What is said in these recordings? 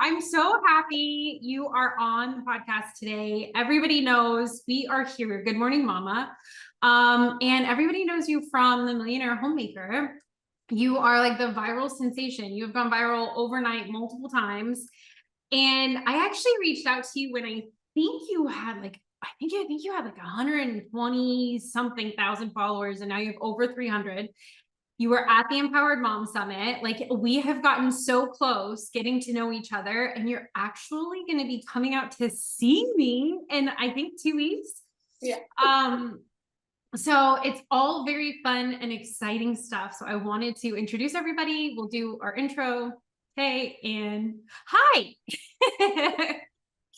I'm so happy you are on the podcast today. Everybody knows we are here. Good morning, Mama. And everybody knows you from the Millionaire Homemaker. You are like the viral sensation. You have gone viral overnight multiple times. And I actually reached out to you when I think you had like, I think you had like 120 something thousand followers, and now you have over 300. You were at the Empowered Mom Summit. Like, we have gotten so close getting to know each other, and you're actually going to be coming out to see me in, I think, 2 weeks. Yeah. So it's all very fun and exciting stuff. So I wanted to introduce everybody. We'll do our intro. Hey, and hi.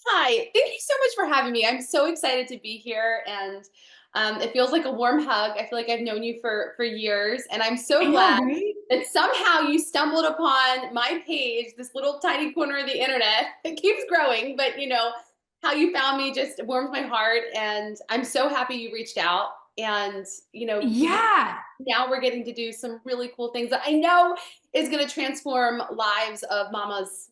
Hi, thank you so much for having me. I'm so excited to be here, and it feels like a warm hug. I feel like I've known you for years, and I'm so glad that somehow you stumbled upon my page, this little tiny corner of the internet. It keeps growing, but you know, how you found me just warms my heart, and I'm so happy you reached out. And you know, Yeah. now we're getting to do some really cool things that I know is going to transform lives of mamas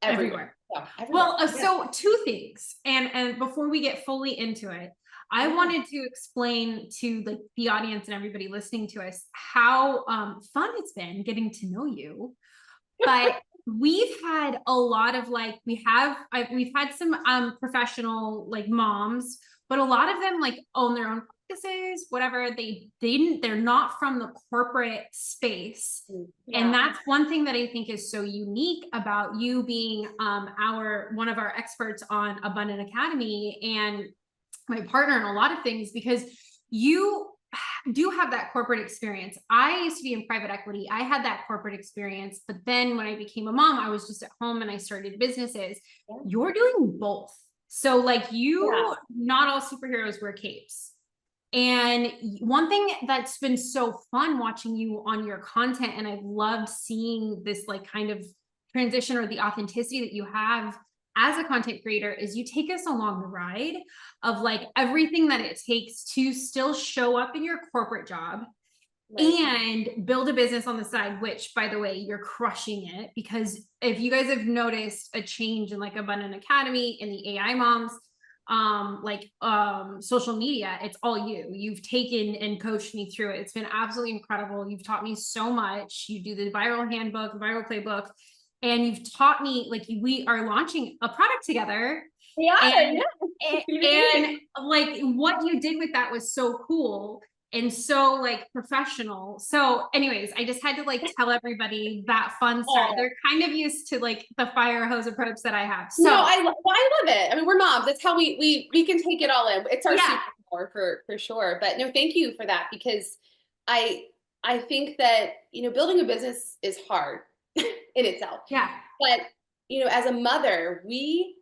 everywhere. Yeah, everywhere. Well, so two things, and before we get fully into it, I wanted to explain to the audience and everybody listening to us how fun it's been getting to know you. But we've had a lot of we've had some professional like moms, but a lot of them like own their own practices, whatever. They're not from the corporate space. Yeah. And that's one thing that I think is so unique about you being one of our experts on Abundant Academy and my partner in a lot of things, because you do have that corporate experience. I used to be in private equity. I had that corporate experience, but then when I became a mom, I was just at home and I started businesses. Yeah. You're doing both. So not all superheroes wear capes. And one thing that's been so fun watching you on your content, and I've loved seeing this like kind of transition or the authenticity that you have as a content creator, is you take us along the ride of like everything that it takes to still show up in your corporate job. Right. And build a business on the side, which, by the way, you're crushing it. Because if you guys have noticed a change in like Abundant Academy and the AI moms, social media, it's all you've taken and coached me through it. It's been absolutely incredible. You've taught me so much. You do the viral handbook, viral playbook, and you've taught me, like, we are launching a product together. We are, and like what you did with that was so cool and so like professional. So anyways, I just had to like tell everybody that fun start. They're kind of used to like the fire hose approach that I have. So no, I love it. I mean, we're moms. That's how we can take it all in. It's our superpower for sure. But no, thank you for that, because I think that, you know, building a business is hard in itself. Yeah. But, you know, as a mother, we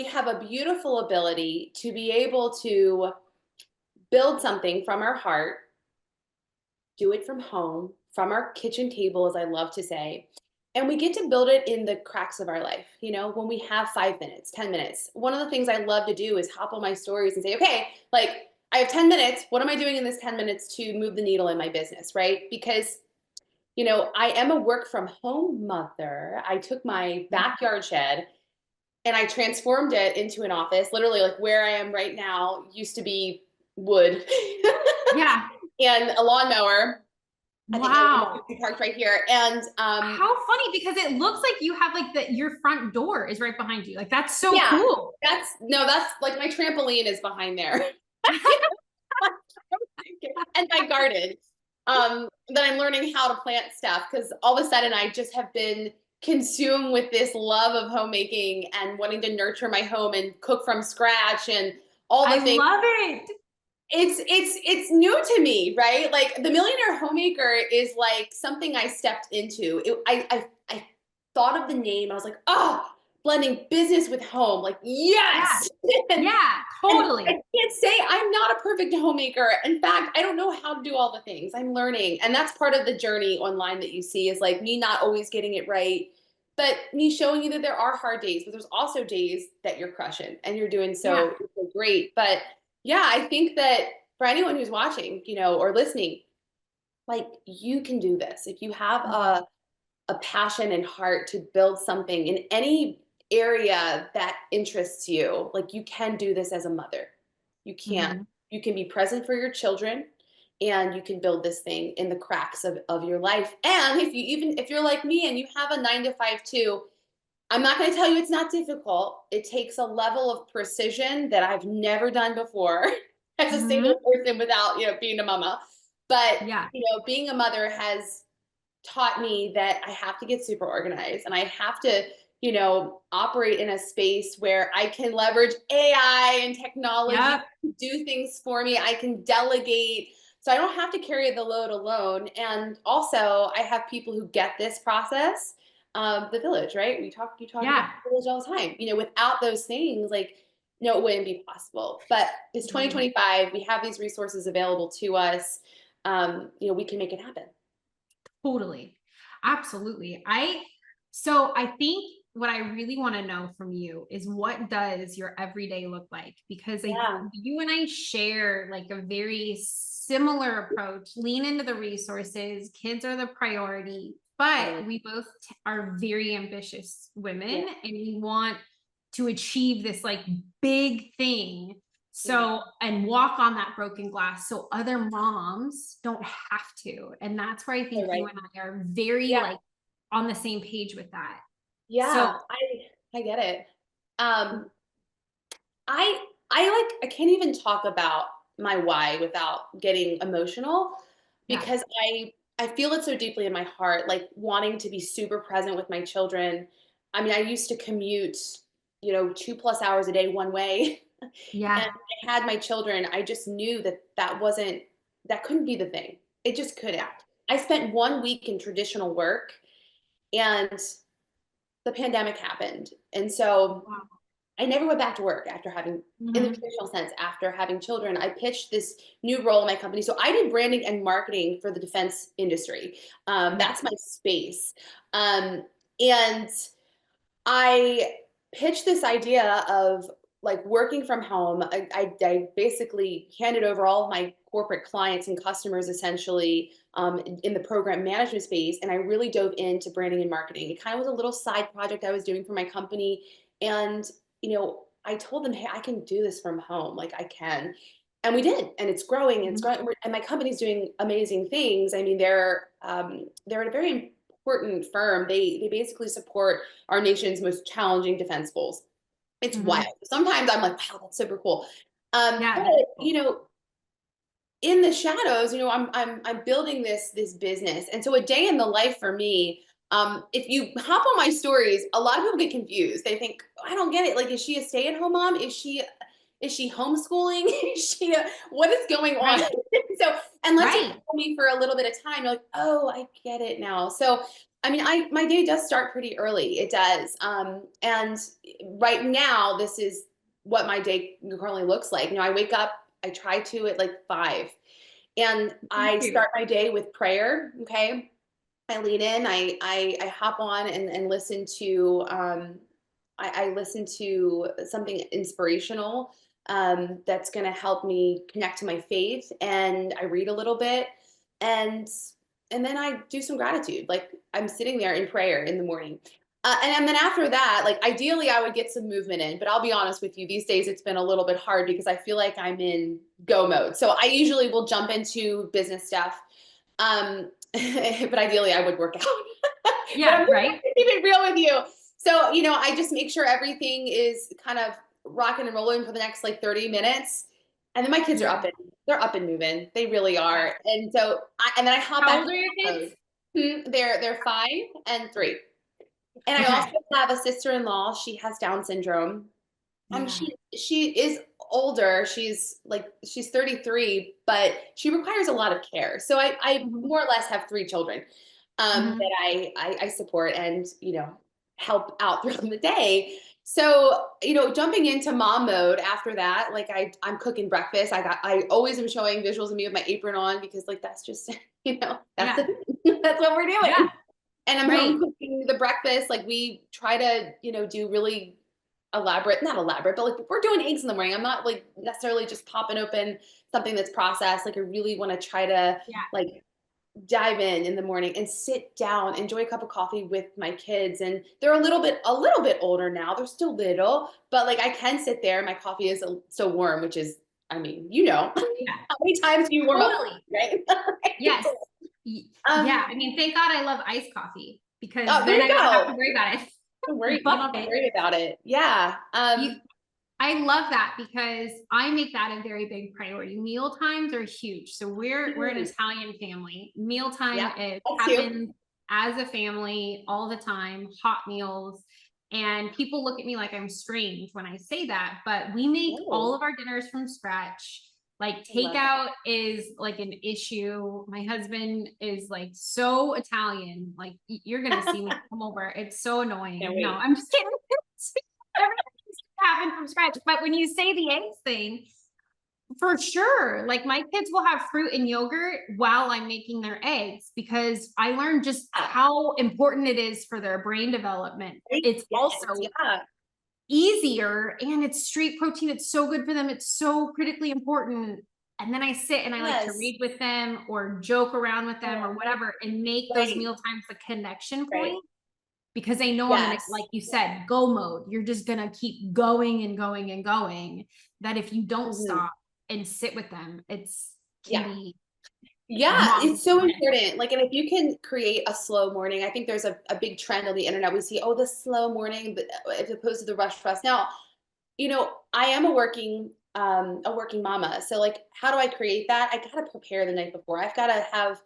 have a beautiful ability to be able to build something from our heart, do it from home, from our kitchen table, as I love to say, and we get to build it in the cracks of our life. You know, when we have 5 minutes, 10 minutes, one of the things I love to do is hop on my stories and say, okay, like, I have 10 minutes. What am I doing in this 10 minutes to move the needle in my business, right? Because, you know, I am a work from home mother. I took my backyard shed and I transformed it into an office. Literally, like where I am right now used to be wood. Yeah. And a lawnmower. Wow. I think parked right here. And how funny, because it looks like you have like your front door is right behind you. Like, that's so cool. That's like my trampoline is behind there. And my garden. That I'm learning how to plant stuff, because all of a sudden I just have been consumed with this love of homemaking and wanting to nurture my home and cook from scratch and all the things. I love it. It's new to me, right? Like the Millionaire Homemaker is like something I stepped into. I thought of the name. I was like, oh, blending business with home. Like, yes. Yeah, totally. I can't say I'm not a perfect homemaker. In fact, I don't know how to do all the things. I'm learning. And that's part of the journey online that you see, is like me not always getting it right, but me showing you that there are hard days, but there's also days that you're crushing and you're doing so great. But yeah, I think that for anyone who's watching, you know, or listening, like, you can do this. If you have a a passion and heart to build something in any area that interests you, like you can do this as a mother. You can. Mhm. You can be present for your children and you can build this thing in the cracks of your life. And if you're like me and you have a 9 to 5 too, I'm not going to tell you it's not difficult. It takes a level of precision that I've never done before as a Mhm. single person without, being a mama. But, Yeah. being a mother has taught me that I have to get super organized and I have to, operate in a space where I can leverage AI and technology Yep. to do things for me. I can delegate. So I don't have to carry the load alone. And also I have people who get this process. The village, right? You talk about Yeah. the village all the time. Without those things, like no, it wouldn't be possible. But it's Mhm. 2025. We have these resources available to us. We can make it happen. Totally. Absolutely. So I think what I really want to know from you is what does your everyday look like? Because Yeah. you and I share like a very similar approach, lean into the resources, kids are the priority, but Totally. we both are very ambitious Yeah. women and we want to achieve this like big thing Yeah. so, and walk on that broken glass so other moms don't have to. And that's where I So think you right. and I are very Yeah. like on the same page with that. So, Yeah. I get it. Um, I can't even talk about my why without getting emotional yeah, because I feel it so deeply in my heart, like wanting to be super present with my children. I mean, I used to commute, 2+ hours a day one way. And yeah, I had my children. I just knew that couldn't be the thing. It just couldn't. yeah. I spent 1 week in traditional work and the pandemic happened. And so Wow. I never went back to work after having, in the Mhm. traditional sense, after having children. I pitched this new role in my company. So I did branding and marketing for the defense industry. Yeah. That's my space. And I pitched this idea of like working from home. I basically handed over all of my corporate clients and customers essentially in the program management space. And I really dove into branding and marketing. It kind of was a little side project I was doing for my company. And, I told them, hey, I can do this from home. Like I can. And we did. And it's growing and it's Mhm. growing. And my company's doing amazing things. I mean, they're a very important firm. They basically support our nation's most challenging defense goals. It's wild. Mhm. Sometimes I'm like, wow, that's super cool. Yeah, But that is cool. in the shadows, I'm building this business. And so a day in the life for me, if you hop on my stories, a lot of people get confused. They think, I don't get it. Like, is she a stay-at-home mom? Is she homeschooling? What is going on? Right. So unless you Right. follow me for a little bit of time, you're like, oh, I get it now. So I mean, my day does start pretty early. It does. And right now, this is what my day currently looks like. I wake up, I try to at like 5, and Me I too. start my day with prayer. Okay, I lean in, I hop on and listen to I listen to something inspirational that's going to help me connect to my faith, and I read a little bit, and and then I do some gratitude. Like I'm sitting there in prayer in the morning. And then after that, like ideally, I would get some movement in. But I'll be honest with you, these days it's been a little bit hard because I feel like I'm in go mode. So I usually will jump into business stuff, but ideally I would work out. But I'm Yeah, just right. gonna keep it real with you. So, I just make sure everything is kind of rocking and rolling for the next like 30 minutes. And then my kids are Beautiful. they're up and moving. They really Yeah. are. And so and then I hop How back old are your into kids? mode. They're 5 and 3. And I Okay. also have a sister-in-law. She has Down syndrome. Yeah. She is older. She's 33, but she requires a lot of care. So I Mhm. more or less have 3 children Mhm. that I support and help out throughout the day. So jumping into mom mode after that, like I'm cooking breakfast. I always am showing visuals of me with my apron on because like that's just that's Yeah. that's what we're Yeah. doing. And I'm home Right. cooking the breakfast. Like we try to, do really elaborate, not elaborate, but like we're doing eggs in the morning. I'm not like necessarily just popping open something that's processed. Like I really want to try to Yeah. like dive in the morning and sit down, enjoy a cup of coffee with my kids. And they're a little bit older now. They're still little, but like I can sit there. My coffee is so warm, which is, I mean, Yeah, how many times do you warm up, totally. right? Yes. um, Yeah. I mean, thank God I love iced coffee because oh, there then I you don't have to go. worry about it. You don't have to But worry about it. Yeah. you, I love that because I make that a very big priority. Meal times are huge. So we're an Mm, Italian family. Mealtime yeah, is us too. happens as a family all the time, hot meals. And people look at me like I'm strange when I say that, but we make all Oh, of our dinners from scratch. Like I love that. takeout is like an issue. My husband is like so Italian. Like you're gonna see me come over. It's so Can't annoying. No, wait. I'm just kidding. Happen from scratch. But when you say the eggs thing, for sure, like my kids will have fruit and yogurt while I'm making their eggs because I learned just Yeah, how important it is for their brain development. right? It's Yes, also yeah. easier and it's straight protein. It's so good for them. It's so critically important. And then I sit and I like to Yes. read with them or joke around with them or Oh, whatever and make those right, meal times the connection right. point because they know I'm in, like Yes. you said, go mode. You're just gonna keep going and going and going. That if you don't Mhm. stop and sit with them, it's can Yeah. be Yeah, mom. it's so important. Like, and if you can create a slow morning, I think there's a big trend on the internet. We see, oh, the slow morning, but as opposed to the rush. Now, I am a working mama. So like, how do I create that? I gotta prepare the night before. I've gotta have,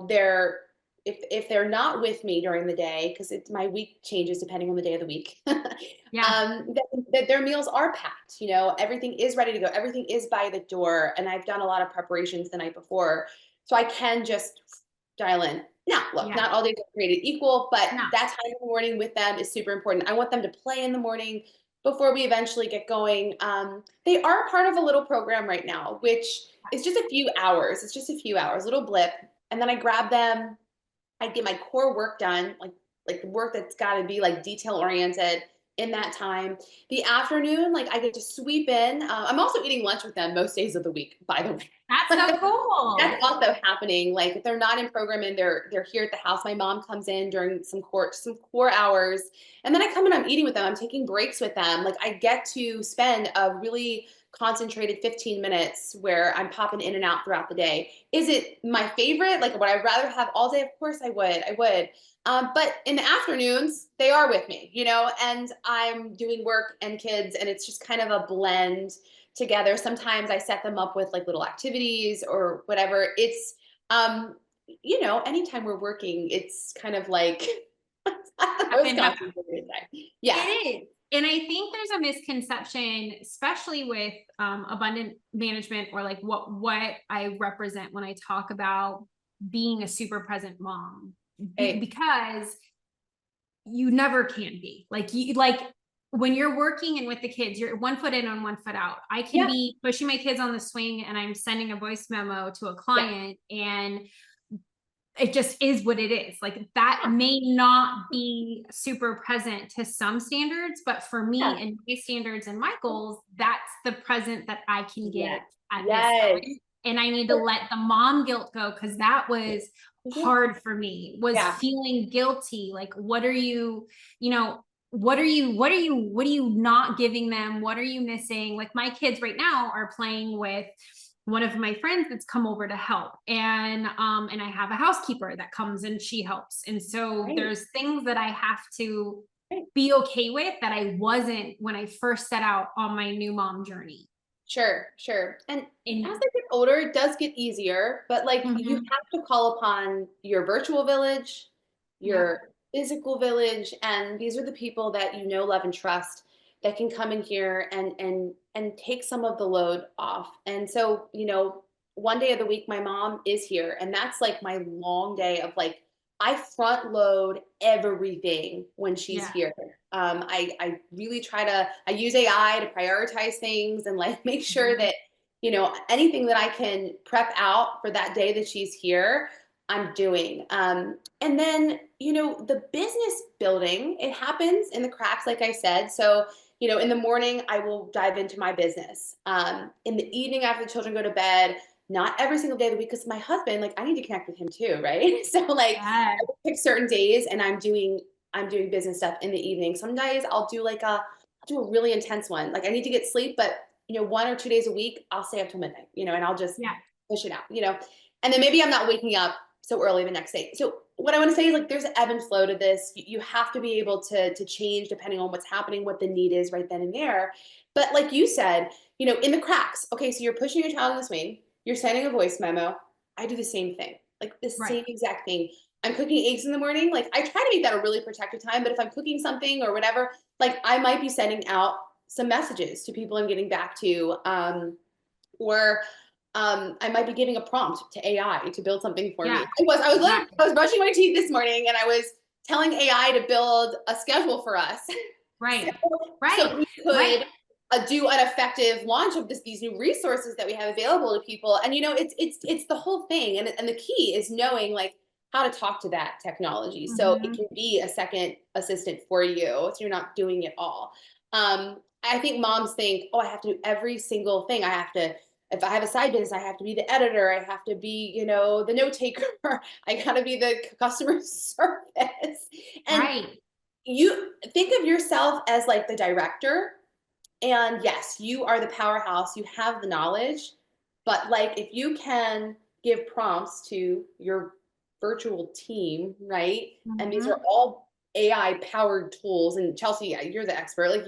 their if they're not with me during the day, because it's my week changes depending on the day of the week. Yeah, That their meals are packed. Everything is ready to go. Everything is by the door, and I've done a lot of preparations the night before, so I can just dial in. Now, look, yeah, not all days are created equal, but no, that time in the morning with them is super important. I want them to play in the morning before we eventually get going. They are part of a little program right now, which is just a few hours. It's just a few hours, little blip. And then I grab them. I get my core work done, like the work that's got to be like detail oriented in that time. The afternoon, like I get to sweep in. I'm also eating lunch with them most days of the week, by the that's way. so cool. That's also happening. Like if they're not in program and they're here at the house, my mom comes in during some core hours, and then I come and I'm eating with them. I'm taking breaks with them. Like I get to spend a really concentrated 15 minutes where I'm popping in and out throughout the day. Is it my favorite? Like would I rather have all day? Of course I would. I would. But in the afternoons, they are with me, and I'm doing work and kids, and it's just kind of a blend together. Sometimes I set them up with like little activities or whatever. It's anytime we're working, it's kind of like the most Happen, happen. concentrated time. Yeah. It is. And I think there's a misconception, especially with abundant management or like what I represent when I talk about being a super present mom. Hey, Because you never can be like when you're working and with the kids, you're 1 foot in and 1 foot out. I can yeah, be pushing my kids on the swing and I'm sending a voice memo to a yeah, client and it just is what it is. Like that yeah, may not be super present to some standards, but for me yeah. and my standards and my goals, that's the present that I can give Yes. at this Yes. time. And I need to let the mom guilt go because that was Mhm. hard for me, was Yeah. feeling guilty. Like, what are you know, what are you not giving them? What are you missing? Like my kids right now are playing with one of my friends that's come over to help and I have a housekeeper that comes and she helps and so Right. there's things that I have to Right. be okay with that I wasn't when I first set out on my new mom journey Sure, sure. And as and they get older, it does get easier, but like you mhm, have to call upon your virtual village, yeah your physical village, and these are the people that you know, love, and trust that can come in here and take some of the load off. And so, one day of the week my mom is here, and that's like my long day of like I front load everything when she's yeah here. I really try to I use AI to prioritize things and like make sure mhm, that anything that I can prep out for that day that she's here, I'm doing. And then the business building, it happens in the cracks, like I said. So in the morning I will dive into my business. In the evening after the children go to bed, not every single day of the week, because my husband, like I need to connect with him too, right? So like Yes. I pick certain days and I'm doing business stuff in the evening. Some days I'll do a really intense one. Like I need to get sleep, but 1 or 2 days a week, I'll stay up till midnight, and I'll just Yeah. push it out. And then maybe I'm not waking up so early the next day. So what I want to say is like there's an ebb and flow to this. You have to be able to change depending on what's happening, what the need is right then and there. But like you said, in the cracks. Okay, so you're pushing your child in the swing, you're sending a voice memo. I do the same thing, like the Right. same exact thing. I'm cooking eggs in the morning. Like I try to make that a really protected time, but if I'm cooking something or whatever, like I might be sending out some messages to people I'm getting back to, or I might be giving a prompt to AI to build something for me. Yeah. I Exactly. was brushing my teeth this morning and I was telling AI to build a schedule for us. so, Right. so Right. we Right. could do an effective launch of these new resources that we have available to people. And it's the whole thing. And the key is knowing like how to talk to that technology so it Mhm. can be a second assistant for you, so you're not doing it all. I think moms think, oh, I have to do every single thing. If I have a side business, I have to be the editor. I have to be, the note taker. I got to be the customer service. And Right. you think of yourself as like the director. And yes, you are the powerhouse. You have the knowledge. But like if you can give prompts to your virtual team, right? And these are Mhm. all AI powered tools. And Chelsea, yeah, you're the expert, like I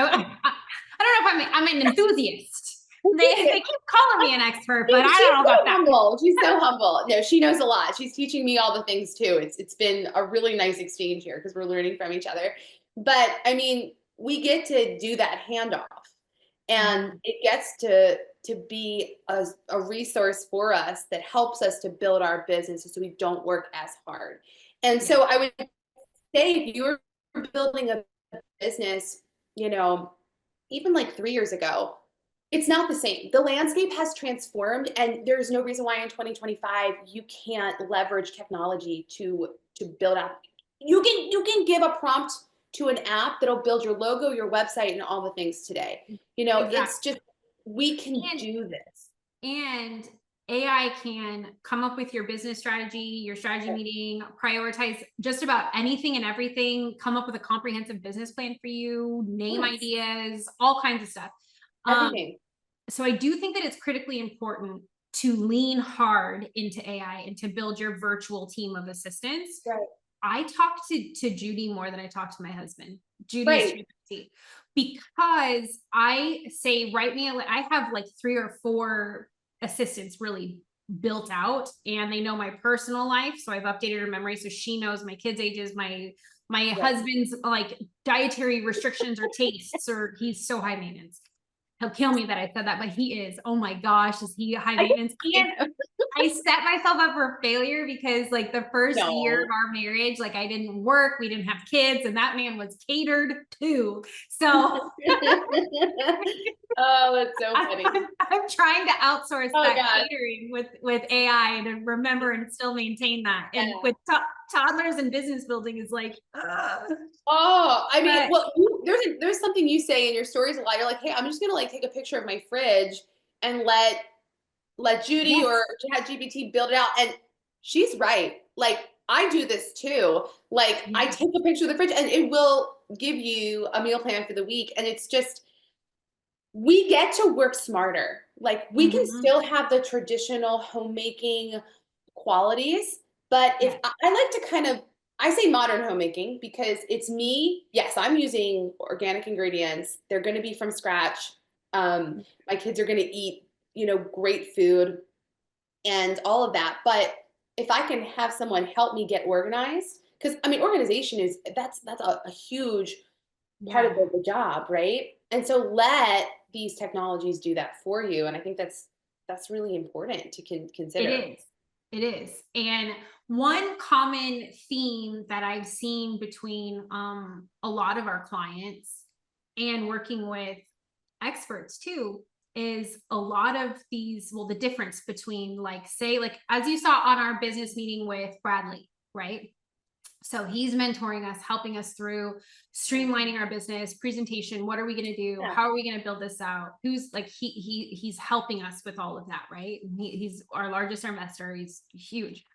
don't know if I'm an enthusiast. They keep calling me an expert, but I don't She's know so about that. humble. She's so humble. No, she knows a lot. She's teaching me all the things too. It's been a really nice exchange here because we're learning from each other. But I mean, we get to do that handoff, and Mhm. it gets to be a resource for us that helps us to build our businesses so we don't work as hard. And Yeah. so I would say if you were building a business, you know, even like 3 years ago, it's not the same. The landscape has transformed, and there's no reason why in 2025 you can't leverage technology to build out. You can give a prompt to an app that'll build your logo, your website, and all the things today. It's Exactly. just we can And do this. and AI can come up with your business strategy, your strategy meeting, prioritize just about anything and everything, come up with a comprehensive business plan for you, name Yes, ideas, all kinds of stuff. Um, everything. so I do think that it's critically important to lean hard into AI and to build your virtual team of assistants. Right. I talk to Judy more than I talk to my husband. Judy's Right. 350 because I say, write me I have like 3 or 4 assistants really built out, and they know my personal life. So I've updated her memory. So she knows my kids' ages, my Right. husband's like dietary restrictions or tastes, or he's so high maintenance. He'll kill me that I said that, but he is. Oh my gosh, is he high maintenance? And I set myself up for failure because like the first year of No. our marriage, like I didn't work, we didn't have kids, and that man was catered to. So Oh, that's so funny. I'm trying to outsource Oh that God. catering with AI to remember and still maintain that. And Yeah. with toddlers and business building is like, Oh, I mean, but well, there's something you say in your stories a lot. You're like, hey, I'm just gonna like take a picture of my fridge and let Judy yes, or ChatGPT build it out. And she's right. Like I do this too. Like I yeah, take a picture of the fridge and it will give you a meal plan for the week. And it's just we get to work smarter. Like we can mhm, still have the traditional homemaking qualities, but if yeah, I like to kind of I say modern homemaking because it's me. Yes, I'm using organic ingredients. They're going to be from scratch. My kids are going to eat, great food and all of that. But if I can have someone help me get organized, because I mean, organization is that's a huge part of yeah. the job, right? And so let these technologies do that for you. And I think that's really important to It consider. is. It is. And one common theme that I've seen between a lot of our clients and working with experts too is a lot of these, well, the difference between like, say, like as you saw on our business meeting with Bradley, right? So he's mentoring us, helping us through streamlining our business presentation. What are we going to do? Yeah. How are we going to build this out? Who's like, he's helping us with all of that. Right. He's our largest investor. He's huge.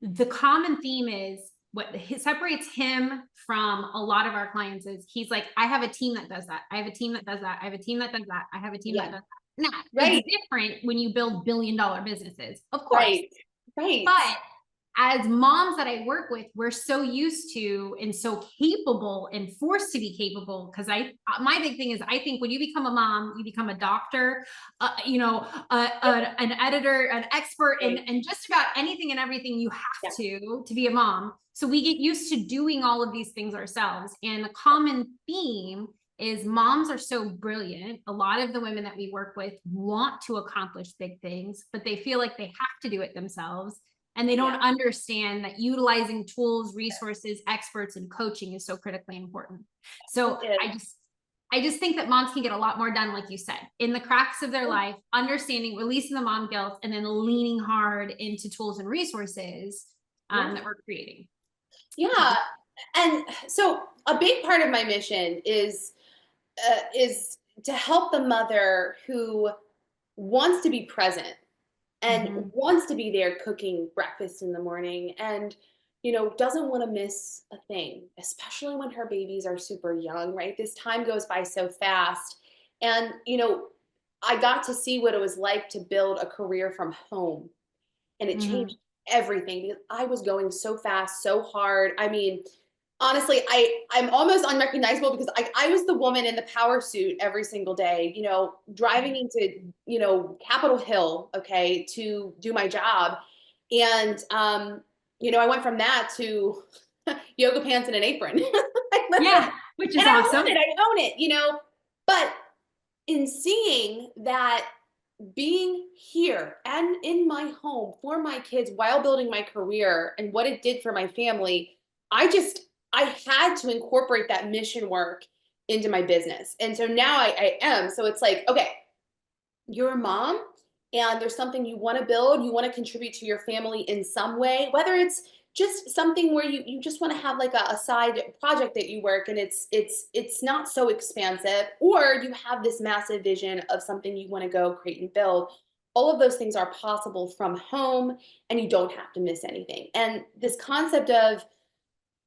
The common theme is what separates him from a lot of our clients is he's like, I have a team that does that. I have a team that does that. I have a team that does that. I have a team that does that. Now, Right. it's different when you build billion-dollar businesses, of course. Right. Right. But as moms that I work with, we're so used to and so capable and forced to be capable. Because my big thing is, I think when you become a mom, you become a doctor, an editor, an expert, and just about anything and everything you have to be a mom. So we get used to doing all of these things ourselves. And the common theme is moms are so brilliant. A lot of the women that we work with want to accomplish big things, but they feel like they have to do it themselves. And they don't understand that utilizing tools, resources, experts, and coaching is so critically important. So I just think that moms can get a lot more done, like you said, in the cracks of their life, understanding, releasing the mom guilt, and then leaning hard into tools and resources that we're creating. Yeah. And so a big part of my mission is to help the mother who wants to be present and wants to be there cooking breakfast in the morning and, doesn't want to miss a thing, especially when her babies are super young, right? This time goes by so fast. And, I got to see what it was like to build a career from home, and it changed everything because I was going so fast, so hard. I mean, honestly, I'm almost unrecognizable because I was the woman in the power suit every single day, driving into, Capitol Hill, okay, to do my job. And, I went from that to yoga pants and an apron. Yeah, which is and awesome. I own it, but in seeing that being here and in my home for my kids while building my career and what it did for my family, I had to incorporate that mission work into my business. And so now I am. So it's like, okay, you're a mom and there's something you want to build, you want to contribute to your family in some way, whether it's just something where you just want to have like a side project that you work and it's not so expansive, or you have this massive vision of something you want to go create and build. All of those things are possible from home and you don't have to miss anything. And this concept of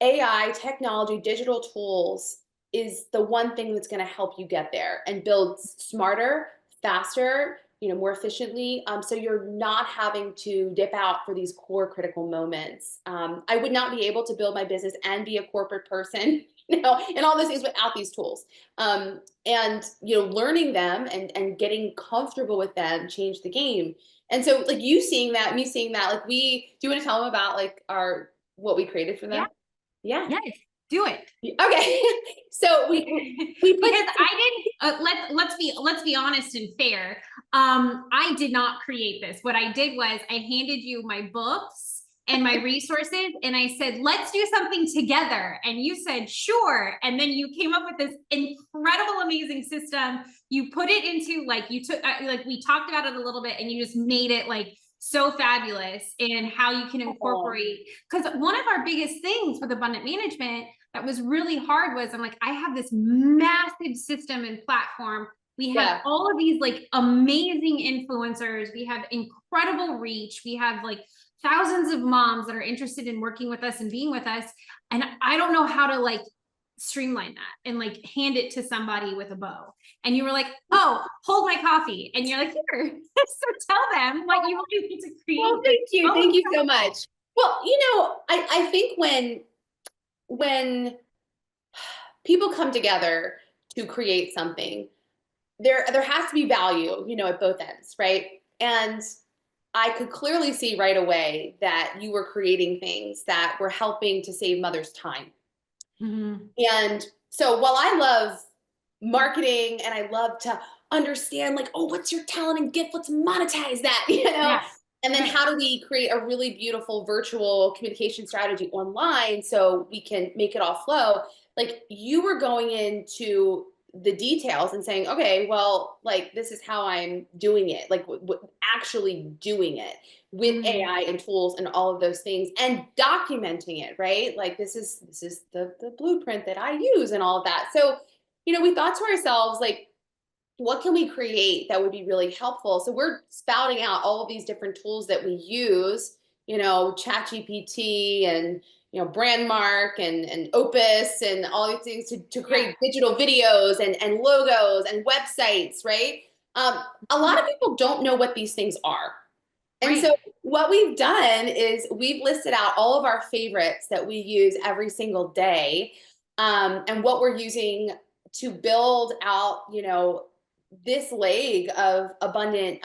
AI, technology, digital tools is the one thing that's going to help you get there and build smarter, faster, more efficiently. So you're not having to dip out for these core critical moments. I would not be able to build my business and be a corporate person, and all those things without these tools. And learning them and getting comfortable with them changed the game. And so, like you seeing that, me seeing that, like do you want to tell them about like what we created for them? Yeah. Yes, do it. Okay. So we put because I didn't let's be honest and fair. I did not create this. What I did was I handed you my books and my resources and I said, let's do something together. And you said, sure. And then you came up with this incredible, amazing system. You put it into you took, we talked about it a little bit and you just made it so fabulous in how you can incorporate, because one of our biggest things with abundant management that was really hard was I'm like, I have this massive system and platform. We have all of these amazing influencers. We have incredible reach. We have thousands of moms that are interested in working with us and being with us. And I don't know how to streamline that and hand it to somebody with a bow. And you were like, oh, hold my coffee. And you're like, here. So tell them what you want me to create. Well, thank you. Thank you so much. Well, I think when people come together to create something, there has to be value, at both ends, right? And I could clearly see right away that you were creating things that were helping to save mothers time. And so while I love marketing and I love to understand what's your talent and gift, let's monetize that, and then how do we create a really beautiful virtual communication strategy online so we can make it all flow? You were going into the details and saying, okay, well, like this is how I'm doing it, like actually doing it with AI and tools and all of those things, and documenting it, right? Like this is the blueprint that I use and all of that. So, we thought to ourselves, like, what can we create that would be really helpful? So we're spouting out all of these different tools that we use, ChatGPT and Brandmark and Opus and all these things to create digital videos and logos and websites, right? A lot of people don't know what these things are. And so what we've done is we've listed out all of our favorites that we use every single day, and what we're using to build out, this leg of abundant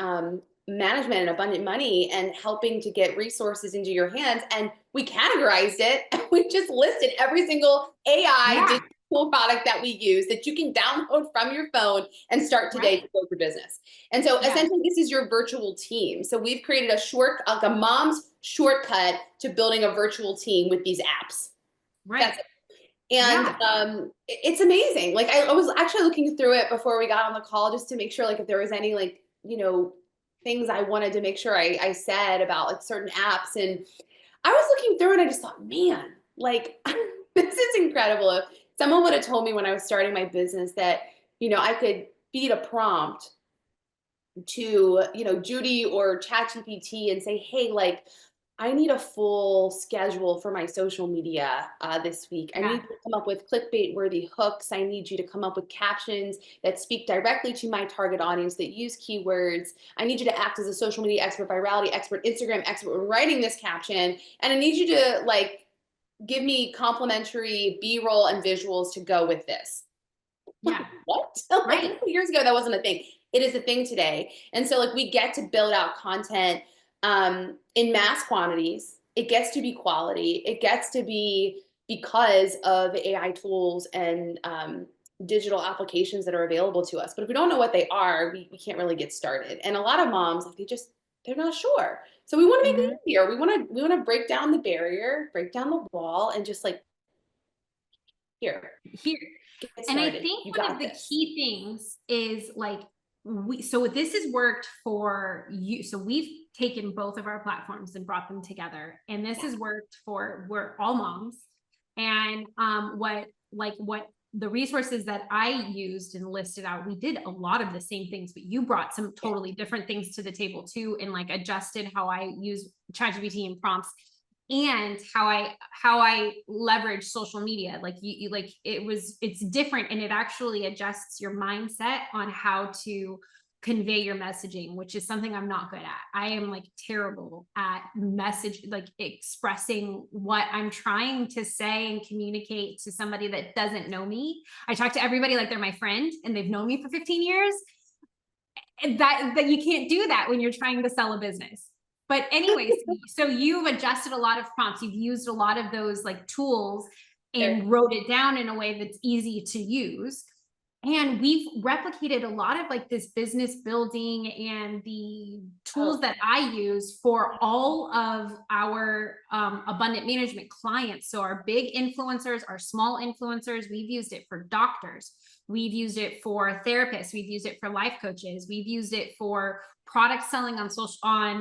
management and abundant money and helping to get resources into your hands. And we categorized it, and we just listed every single AI digital product that we use that you can download from your phone and start today to build your business. And so essentially this is your virtual team. So we've created a mom's shortcut to building a virtual team with these apps. That's it. And it's amazing. Like I was actually looking through it before we got on the call just to make sure, like, if there was any, like, things I wanted to make sure I said about like certain apps. And I was looking through it and I just thought, man, like this is incredible. If someone would have told me when I was starting my business that, I could feed a prompt to, Judy or ChatGPT and say, hey, like, I need a full schedule for my social media this week. I need you to come up with clickbait worthy hooks. I need you to come up with captions that speak directly to my target audience, that use keywords. I need you to act as a social media expert, virality expert, Instagram expert when writing this caption. And I need you to, like, give me complimentary B-roll and visuals to go with this. What? Like, years ago, that wasn't a thing. It is a thing today. And so, like, we get to build out content in mass quantities. It gets to be quality. It gets to be because of AI tools and digital applications that are available to us. But if we don't know what they are, we can't really get started. And a lot of moms, like, they're not sure. So we want to make it easier. We want to break down the barrier, break down the wall, and just like, here. And I think one of the key things is, like, so this has worked for you. So we've taken both of our platforms and brought them together, and this has worked we're all moms. And what the resources that I used and listed out, we did a lot of the same things, but you brought some totally different things to the table too, and like adjusted how I use ChatGPT and prompts, and how I leverage social media. Like you like it's different, and it actually adjusts your mindset on how to convey your messaging, which is something I'm not good at. I am like terrible at like expressing what I'm trying to say and communicate to somebody that doesn't know me. I talk to everybody like they're my friend and they've known me for 15 years. And that you can't do that when you're trying to sell a business. But anyways, so you've adjusted a lot of prompts. You've used a lot of those like tools and wrote it down in a way that's easy to use. And we've replicated a lot of like this business building and the tools that I use for all of our abundant management clients. So our big influencers, our small influencers, we've used it for doctors. We've used it for therapists. We've used it for life coaches. We've used it for product selling on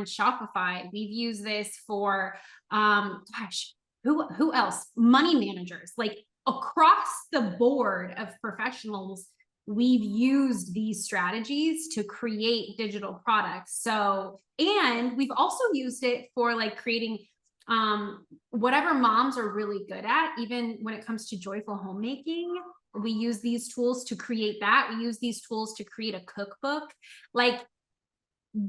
Shopify. We've used this for, who else? Money managers. Like across the board of professionals, we've used these strategies to create digital products. So, and we've also used it for like creating whatever moms are really good at, even when it comes to joyful homemaking. We use these tools to create that. We use these tools to create a cookbook. Like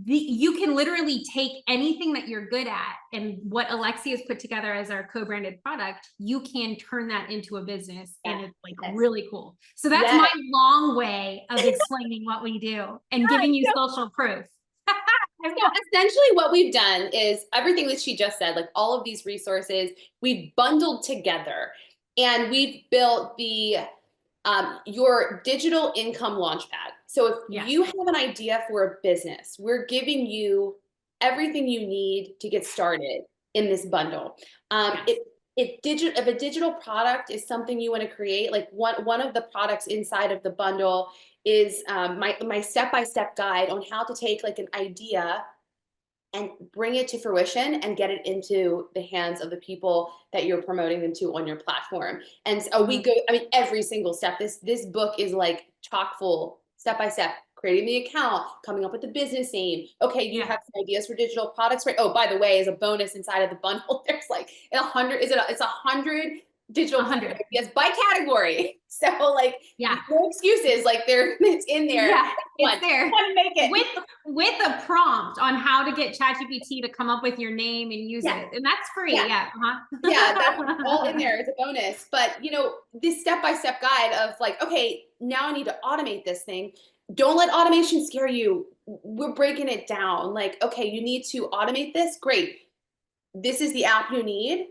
you can literally take anything that you're good at, and what Alexia has put together as our co-branded product, you can turn that into a business, and it's like really cool. So that's my long way of explaining what we do and giving you social proof. So essentially what we've done is everything that she just said, like all of these resources, we've bundled together, and we've built the your digital income launchpad. So if you have an idea for a business, we're giving you everything you need to get started in this bundle. if a digital product is something you want to create, like one of the products inside of the bundle is my step-by-step guide on how to take like an idea and bring it to fruition and get it into the hands of the people that you're promoting them to on your platform. And so we Mhm. go, I mean, every single step. This book is like chock full, step by step, creating the account, coming up with the business name. Okay, you Yeah, have some ideas for digital products, right? Oh, by the way, as a bonus inside of the bundle, there's like it's 100 digital product 100. ideas by category. So like Yeah. no excuses, like it's in there. Yeah, One, it's there want to make it. with a prompt on how to get ChatGPT to come up with your name and use Yeah. it. And that's free. Yeah. Yeah. Yeah, that's all in Uh-huh. there. It's a bonus. But this step-by-step guide of like, okay, now I need to automate this thing. Don't let automation scare you. We're breaking it down. Like, okay, you need to automate this. Great. This is the app you need.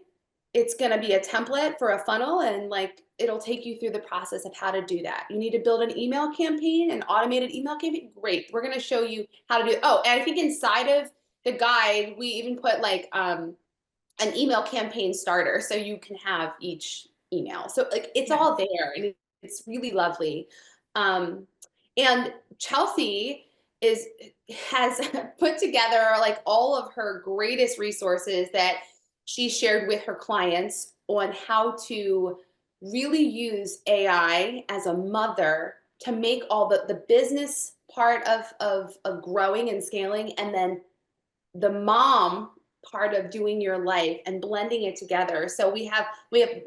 It's going to be a template for a funnel, and like it'll take you through the process of how to do that. You need to build an email campaign, an automated email campaign. Great. We're going to show you how to do it. Oh, and I think inside of the guide, we even put like an email campaign starter so you can have each email. So like it's Yes. all there and it's really lovely. Um, and Chelsea is has put together like all of her greatest resources that she shared with her clients on how to really use AI as a mother to make all the business part of growing and scaling, and then the mom part of doing your life and blending it together. So we have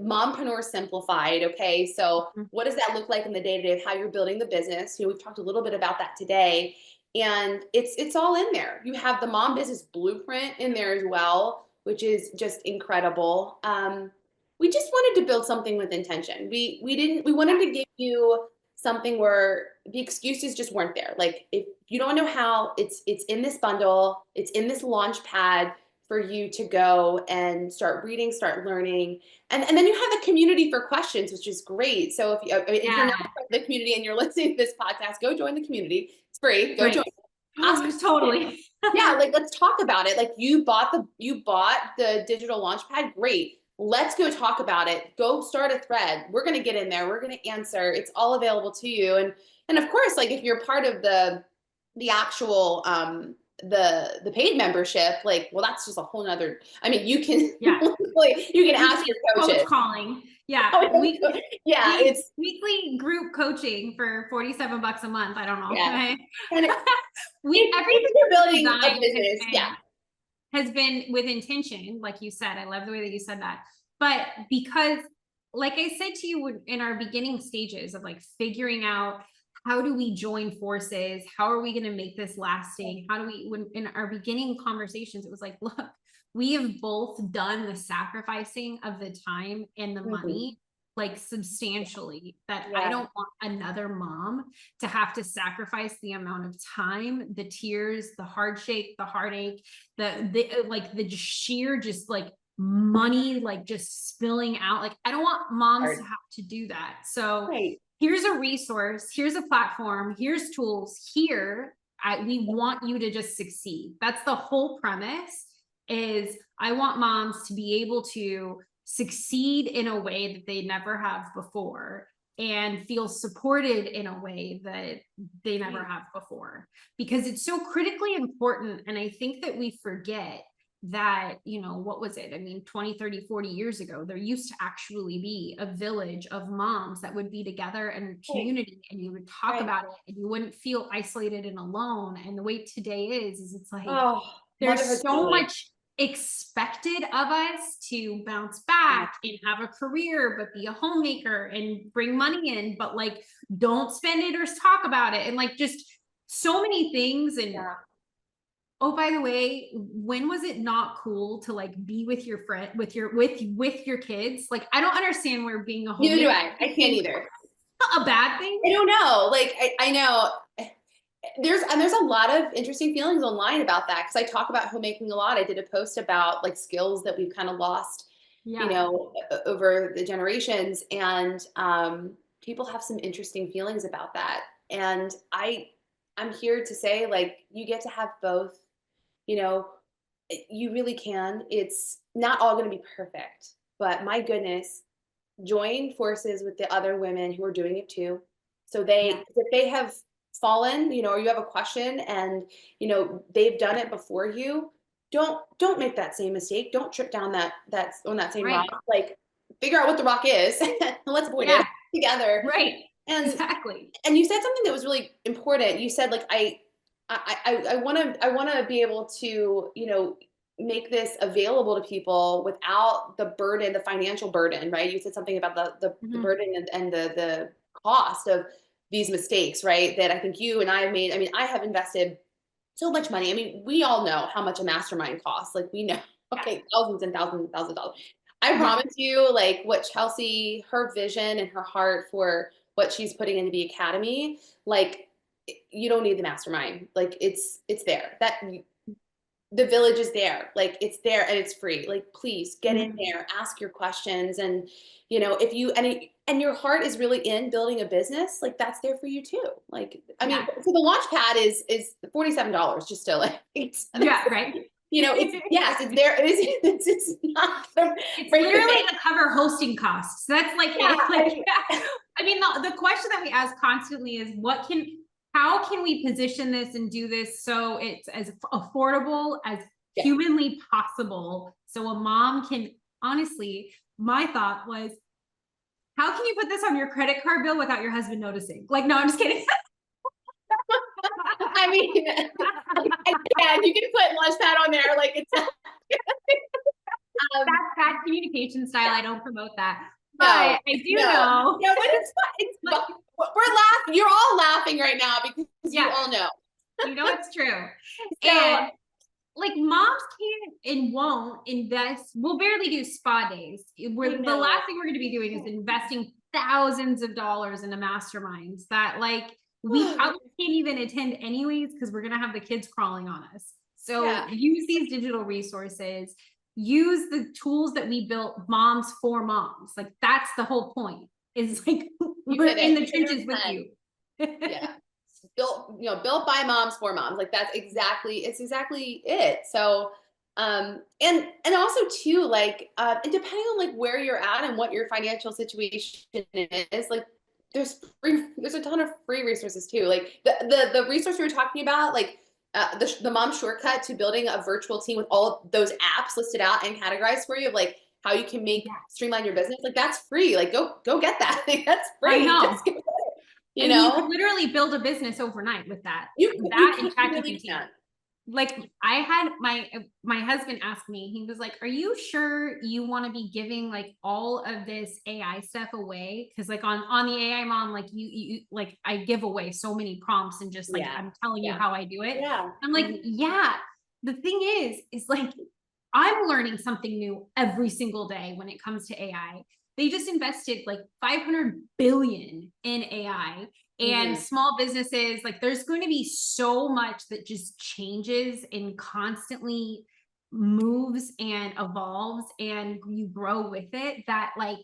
Mompreneur simplified. Okay, so Mhm. what does that look like in the day to day of how you're building the business? We've talked a little bit about that today, and it's all in there. You have the mom business blueprint in there as well, which is just incredible. We just wanted to build something with intention. We wanted to give you something where the excuses just weren't there. Like if you don't know how, it's in this bundle, it's in this launch pad for you to go and start reading, start learning. And then you have a community for questions, which is great. So if you're not Yeah. part of the community and you're listening to this podcast, go join the community. It's free. Go join. Right. Ask Totally. yeah, like let's talk about it. Like you bought the digital launchpad. Great. Let's go talk about it. Go start a thread. We're gonna get in there. We're gonna answer. It's all available to you. And of course, like if you're part of the actual the paid membership, like well, that's just a whole nother. I mean, you can Yeah. you can ask Weekly your coach coaches. calling. Yeah. Yeah, it's Weekly group coaching for 47 bucks a month. I don't know. yeah. And if Everything you're we've building a designed business, yeah. has been with intention, like you said. I love the way that you said that. But because, like I said to you in our beginning stages of like figuring out how do we join forces? How are we going to make this lasting? How do we, when in our beginning conversations, it was like, look, we have both done the sacrificing of the time and the Mhm. money like substantially, that I Yeah. don't want another mom to have to sacrifice the amount of time, the tears, the hardship, the heartache, the like the sheer just like money like just spilling out. Like I don't want moms to Hard. have to do that. So Right. here's a resource, here's a platform, here's tools here. We want you to just succeed. That's the whole premise. Is I want moms to be able to succeed in a way that they never have before and feel supported in a way that they never have before, because it's so critically important. And I think that we forget that, what was it? I mean, 20, 30, 40 years ago, there used to actually be a village of moms that would be together in a Right. community, and you would talk Right. about it and you wouldn't feel isolated and alone. And the way today is it's like, Oh, there's motherhood's so lonely. much expected of us to bounce Yeah. back and have a career, but be a homemaker and bring money in, but like don't spend it or talk about it. And like just so many things. And Yeah. oh, by the way, when was it not cool to like be with your friend, with your kids? Like, I don't understand where being a Neither do homemaker I. I can't is either. a bad thing. I don't know. Like I know there's a lot of interesting feelings online about that because I talk about homemaking a lot. I did a post about like skills that we've kind of lost, Yeah. over the generations, and people have some interesting feelings about that. And I'm here to say like you get to have both. You know, you really can. It's not all going to be perfect. but my goodness, join forces with the other women who are doing it too. So they, Yeah. if they have fallen, or you have a question and, they've done it before you, don't make that same mistake. Don't trip down that's on that same rock. Right. Like, figure out what the rock is and let's avoid Yeah. it together. Right. And Exactly. and you said something that was really important. You said, like, I want to be able to, make this available to people without the burden, the financial burden, right? You said something about the Mhm. burden and the cost of these mistakes, right? That I think you and I have made. I mean, I have invested so much money. I mean, we all know how much a mastermind costs. Like, we know, Yes. okay, thousands and thousands and thousands of dollars. I Yeah. promise you, like, what Chelsea, her vision and her heart for what she's putting into the academy, like, you don't need the mastermind. Like, it's there. That the village is there. Like, it's there and it's free. Like, please get in Mhm. there, ask your questions. And, if you, and your heart is really in building a business, like, that's there for you too. Like, I mean, Yeah. so the launch pad is $47, just to, like, Yeah. Right. it's, yes, it's there. It is, it's not gonna It's break the literally bank. the cover hosting costs. That's like Yeah, it. Like, yeah. I mean, the question that we ask constantly is how can we position this and do this so it's as affordable as yeah. humanly possible? So a mom can, honestly, my thought was, how can you put this on your credit card bill without your husband noticing? Like, no, I'm just kidding. I mean, yeah, you can put Launchpad on there, like, it's um, That's bad communication style. yeah, I don't promote that. But no, I do no, know. no, but it's fun. It's Like, fun. We're laughing. You're all laughing right now because you yeah, all know. you know it's true. So, And like moms can't and won't invest. We'll barely do spa days. I The know. last thing we're going to be doing is investing thousands of dollars into masterminds that like we probably can't even attend anyways because we're going to have the kids crawling on us. So Yeah, use these digital resources. Use the tools that we built moms for moms. Like that's the whole point. Is like you we're hit in it. the You hit it trenches on with the head. you. Yeah. Built by moms for moms. Like, it's exactly it. So, and also too, like, and depending on, like, where you're at and what your financial situation is, like, there's a ton of free resources too. Like, the resource you were talking about, like, the mom shortcut to building a virtual team with all of those apps listed out and categorized for you, of, like, how you can streamline your business. Like, that's free. Like, go get that. Like, that's I free. know. Just go get it. I mean, you could literally build a business overnight with that. That and You really ChatGPT. can. Like I had my husband ask me, he was like, "Are you sure you want to be giving like all of this AI stuff away?" Because like on the AI mom, like you like I give away so many prompts and just like Yeah. I'm telling you Yeah. how I do it. Yeah. I'm like, Mhm. yeah. The thing is like I'm learning something new every single day when it comes to AI. They just invested like 500 billion in AI and Mhm. small businesses. Like there's going to be so much that just changes and constantly moves and evolves and you grow with it that like,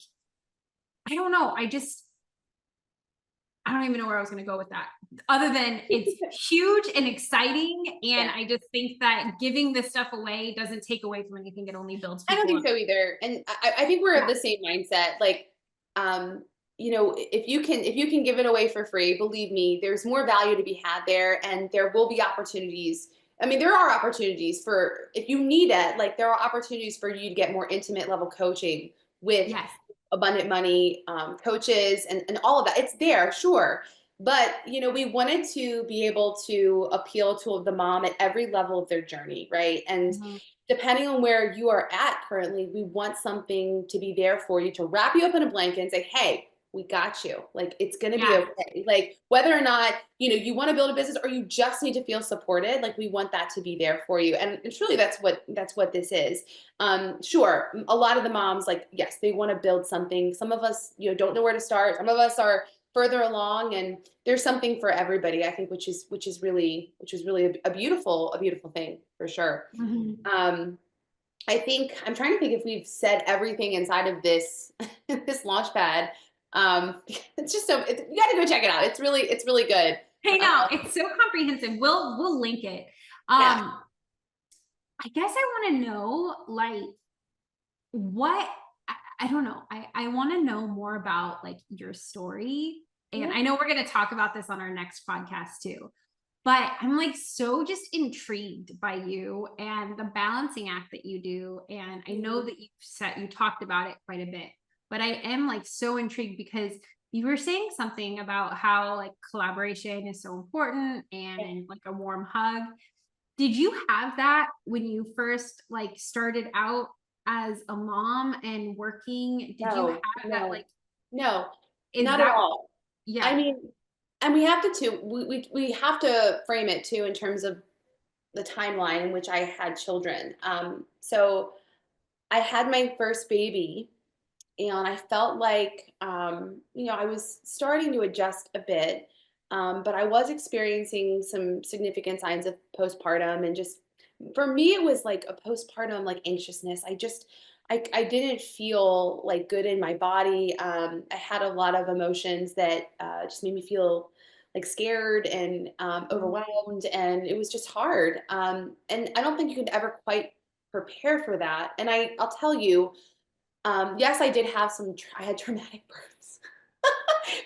I don't know. I don't even know where I was going to go with that other than it's huge and exciting. And Yeah. I just think that giving this stuff away doesn't take away from anything. It only builds I don't people think up. so either. And I think we're of Yeah. the same mindset. Like, if you can give it away for free, believe me, there's more value to be had there, and there will be opportunities. I mean, there are opportunities for, if you need it, like, there are opportunities for you to get more intimate level coaching with Yes. abundant money coaches and all of that. It's there, sure. But, we wanted to be able to appeal to the mom at every level of their journey, right? And Mhm. depending on where you are at currently, we want something to be there for you, to wrap you up in a blanket and say, hey, we got you. Like, it's going to be Yeah. okay. Like, whether or not, you want to build a business or you just need to feel supported, like, we want that to be there for you. And truly, that's what this is. Sure, a lot of the moms, like, yes, they want to build something. Some of us, don't know where to start. Some of us are further along, and there's something for everybody, I think, which is really a beautiful thing, for sure. Mhm. um I think, I'm trying to think if we've said everything inside of this this launch pad. It's just you got to go check it out. It's really good. I uh, know it's so comprehensive. We'll link it. yeah. I guess I want to know like what I don't know. I want to know more about like your story. And Yeah. I know we're going to talk about this on our next podcast too. But I'm like so just intrigued by you and the balancing act that you do. And I know that you talked about it quite a bit, but I am like so intrigued because you were saying something about how like collaboration is so important and like a warm hug. Did you have that when you first like started out as a mom and working? Did you have No, that like, no, no, is not at that, all. I yeah, mean, and we have to too, we have to frame it too in terms of the timeline in which I had children. So I had my first baby and I felt like, I was starting to adjust a bit, but I was experiencing some significant signs of postpartum, and just for me, it was like a postpartum like anxiousness. I didn't feel like good in my body. I had a lot of emotions that just made me feel like scared and overwhelmed, and it was just hard. And I don't think you could ever quite prepare for that. And I'll tell you, yes, I did have I had traumatic births.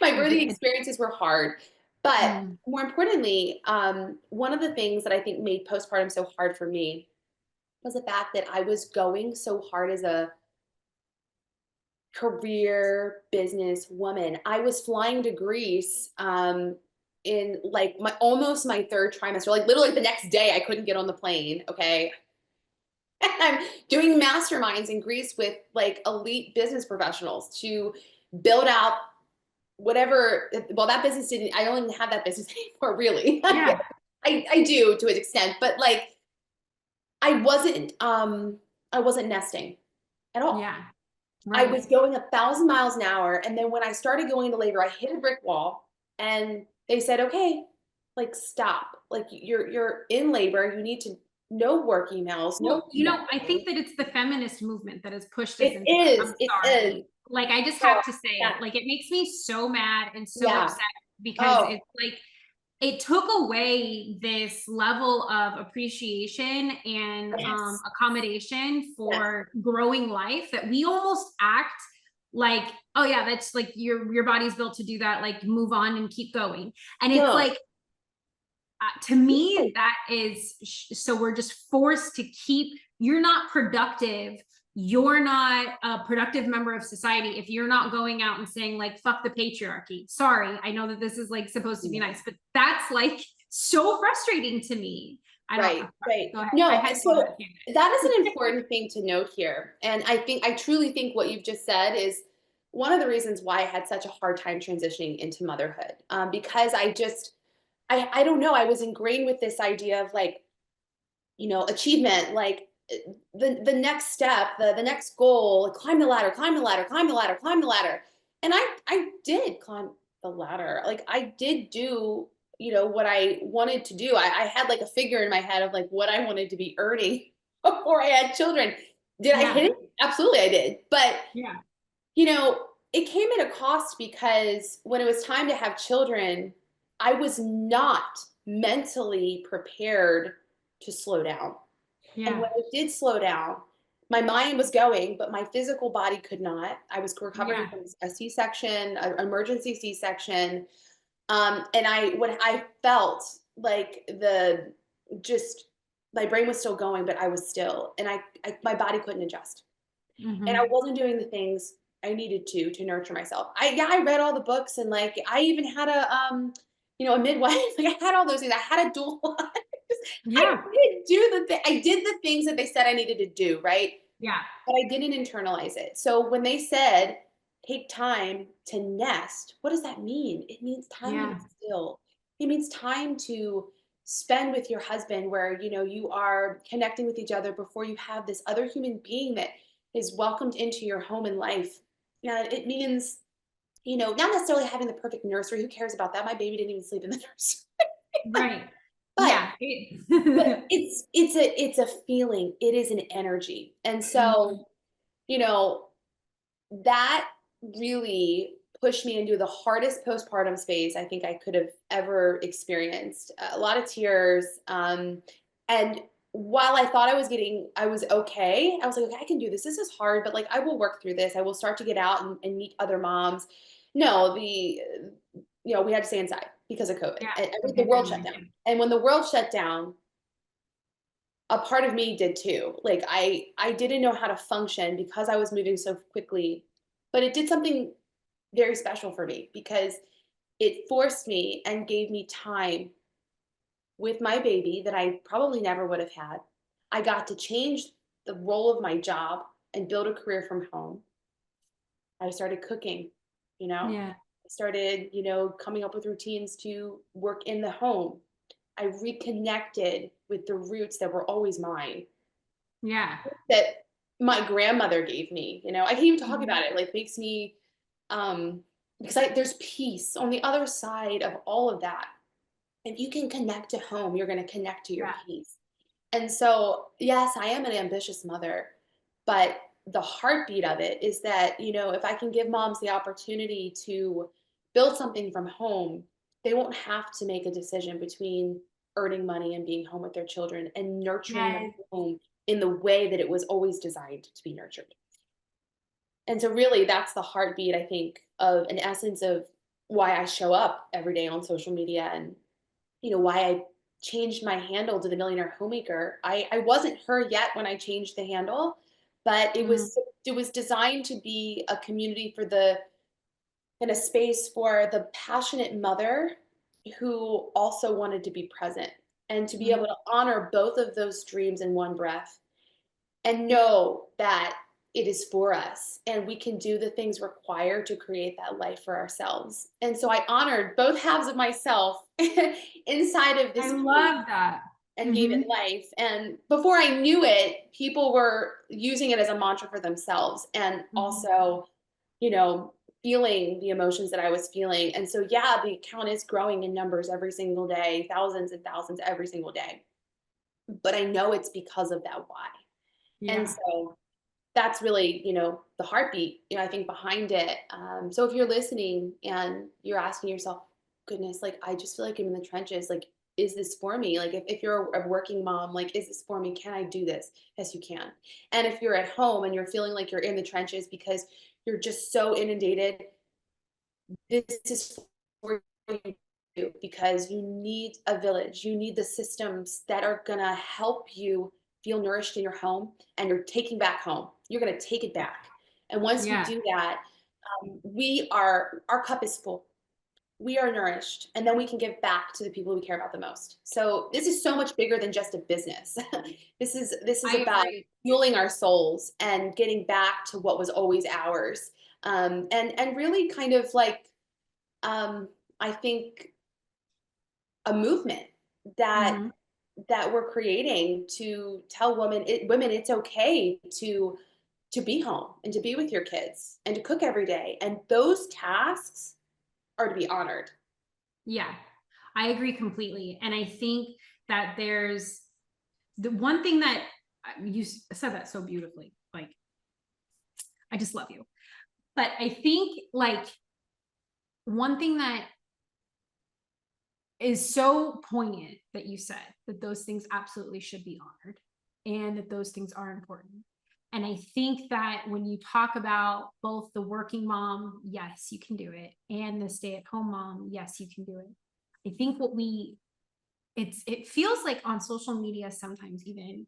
My you birthing did? experiences were hard. But Mm, more importantly, one of the things that I think made postpartum so hard for me was the fact that I was going so hard as a career business woman. I was flying to Greece in like my almost my third trimester, like literally the next day I couldn't get on the plane. Okay. I'm doing masterminds in Greece with like elite business professionals to build out whatever. Well, that business didn't, I don't even have that business anymore, really. yeah, I do to an extent, but like I wasn't nesting at all. yeah, I right. was going 1,000 miles an hour. And then when I started going into labor, I hit a brick wall and they said, okay, like stop. Like you're in labor. You need to no work emails, no Well, I nothing. think that it's the feminist movement that has pushed us It into it. is. I'm It is. sorry. Like, I just Oh, have to say yeah. it. Like, it makes me so mad and so Yeah. upset because Oh, it's like, it took away this level of appreciation and yes. accommodation Yes. for growing life that we almost act like, oh yeah, that's like your body's built to do that, like move on and keep going. And it's No. like, to me, that is so we're just forced to keep, you're not productive. You're not a productive member of society if you're not going out and saying, like, fuck the patriarchy. Sorry, I know that this is like supposed to be Yeah. nice, but that's like so frustrating to me. I don't, Right, right. go ahead. I No, had to go on so that that is an tangent. important thing to note here. And I truly think what you've just said is one of the reasons why I had such a hard time transitioning into motherhood. Because I don't know, I was ingrained with this idea of like, achievement, like the next step, the next goal, like, climb the ladder, climb the ladder, climb the ladder, climb the ladder. And I did climb the ladder. Like I did do, what I wanted to do. I had like a figure in my head of like what I wanted to be earning before I had children. Did I Yeah, hit it? Absolutely I did. But yeah, it came at a cost because when it was time to have children, I was not mentally prepared to slow down. And yeah, when it did slow down, my mind was going, but my physical body could not. I was recovering yeah, from a C-section, an emergency C-section. And when I felt like just my brain was still going, but I was still, and my body couldn't adjust. And I hmm, wasn't doing the things I needed to nurture myself. I read all the books, and like I even had a midwife. Like I had all those things. I had a dual. I yeah, I did the things that they said I needed to do, right? yeah, But I didn't internalize it. So when they said take time to nest, what does that mean? It means time to be yeah, still. It means time to spend with your husband where you are connecting with each other before you have this other human being that is welcomed into your home and life. Yeah, it means, not necessarily having the perfect nursery. Who cares about that? My baby didn't even sleep in the nursery. right. But Yeah. but it's a feeling. It is an energy. And Mhm. so, you know, that really pushed me into the hardest postpartum space I think I could have ever experienced. A lot of tears. And while I thought I was okay, I was like, okay, I can do this. This is hard, but like, I will work through this. I will start to get out and meet other moms. No, we had to stay inside because of COVID, Yeah. and the Okay. world shut down. And when the world shut down, a part of me did too. Like I didn't know how to function because I was moving so quickly, but it did something very special for me because it forced me and gave me time with my baby that I probably never would have had. I got to change the role of my job and build a career from home. I started cooking, you know. Yeah. I started, coming up with routines to work in the home. I reconnected with the roots that were always mine, Yeah. that my grandmother gave me. I can't even talk Mhm. about it. Like makes me because there's peace on the other side of all of that. If you can connect to home, you're going to connect to your Yeah. peace. And so, yes, I am an ambitious mother, but the heartbeat of it is that, if I can give moms the opportunity to build something from home, they won't have to make a decision between earning money and being home with their children and nurturing the Yes. home in the way that it was always designed to be nurtured. And so really that's the heartbeat, I think, of an essence of why I show up every day on social media, and why I changed my handle to the Millionaire Homemaker. I wasn't her yet when I changed the handle, but Mm. it was designed to be a community for and a space for the passionate mother who also wanted to be present and to be able Mhm. to honor both of those dreams in one breath and know that it is for us and we can do the things required to create that life for ourselves. And so I honored both halves of myself inside of I this page love that. and gave it Mhm. life. And before I knew it, people were using it as a mantra for themselves and Mhm. also, you know, feeling the emotions that I was feeling. And so, yeah, the account is growing in numbers every single day, thousands and thousands every single day. But I know it's because of that why. And Yeah. so that's really, the heartbeat, I think behind it. So if you're listening and you're asking yourself, goodness, like, I just feel like I'm in the trenches. Like, is this for me? Like, if you're a working mom, like, is this for me? Can I do this? Yes, you can. And if you're at home and you're feeling like you're in the trenches because you're just so inundated, this is for you because you need a village. You need the systems that are going to help you feel nourished in your home and you're taking back home. You're going to take it back. And once we Yeah. do that, our cup is full. We are nourished, and then we can give back to the people we care about the most. So this is so much bigger than just a business. This is I about agree. fueling our souls and getting back to what was always ours. And really kind of like um, I think a movement that Mhm. we're creating to tell women it's okay to be home and to be with your kids and to cook every day, and those tasks are to be honored. Yeah. I agree completely. And I think that there's the one thing that said that so beautifully. Like, I just love you. But I think like one thing that is so poignant that you said that those things absolutely should be honored and that those things are important. And I think that when you talk about both the working mom, yes, you can do it, and the stay at home mom, yes, you can do it. I think it feels like on social media sometimes even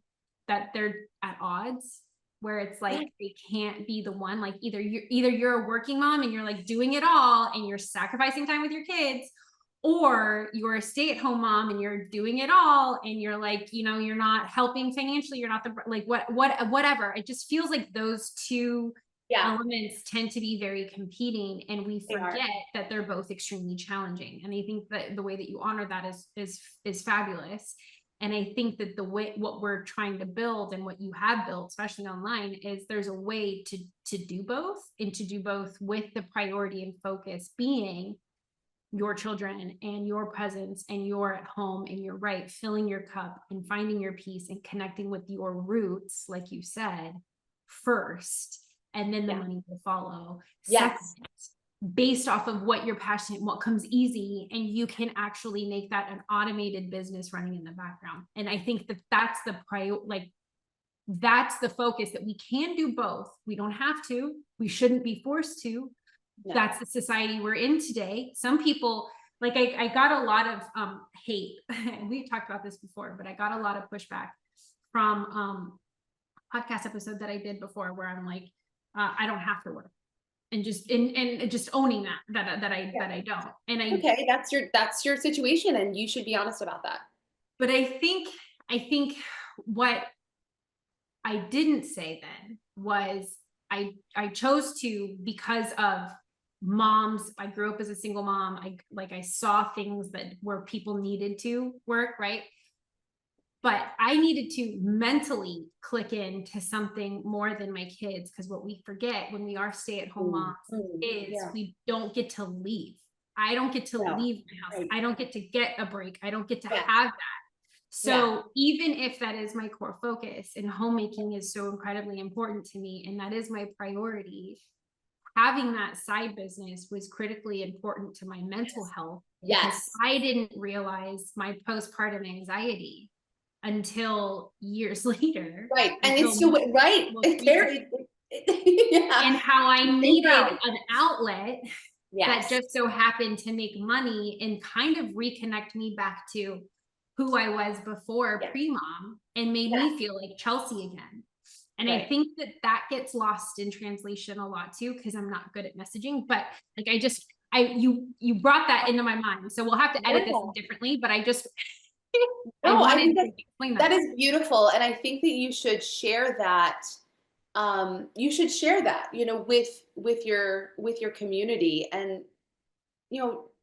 that they're at odds, where it's Yeah, like they can't be the one. Like either you're a working mom and you're like doing it all and you're sacrificing time with your kids, or you're a stay-at-home mom and you're doing it all and you're like, you're not helping financially, you're not the like whatever. It just feels like those two yeah, elements tend to be very competing, and we they are. forget that they're both extremely challenging. And I think that the way that you honor that is fabulous. And I think that the way what we're trying to build and what you have built, especially online, is there's a way to do both, and to do both with the priority and focus being your children and your presence and you're at home and you're right, filling your cup and finding your peace and connecting with your roots, like you said, first, and then the Yeah. money will follow second. Yes. based off of what you're passionate, what comes easy, and you can actually make that an automated business running in the background. And I think that that's the that's the focus, that we can do both. We don't have to, we shouldn't be forced to. No. That's the society we're in today. Some people, like I got a lot of hate. We talked about this before, but I got a lot of pushback from podcast episode that I did before, where I'm like, I don't have to work, and just owning that I don't. And okay, that's your situation, and you should be honest about that. But I think what I didn't say then was, I chose to, because of moms. I grew up as a single mom. I saw things that where people needed to work, right? But I needed to mentally click into something more than my kids, because what we forget when we are stay-at-home moms is we don't get to leave. I don't get to leave my house. I don't get to get a break. I don't get to have that. So even if that is my core focus, and homemaking is so incredibly important to me, and that is my priority, having that side business was critically important to my mental health. Yes. I didn't realize my postpartum anxiety until years later. Right. And it's so right. And how I needed an outlet that Yes. just so happened to make money and kind of reconnect me back to who I was before pre-mom, and made me feel like Chelsea again. And I think that gets lost in translation a lot too, because I'm not good at messaging. But like you brought that into my mind, so we'll have to edit this differently. But I just I think that is beautiful, and I think that you should share that. You should share that, with your community, and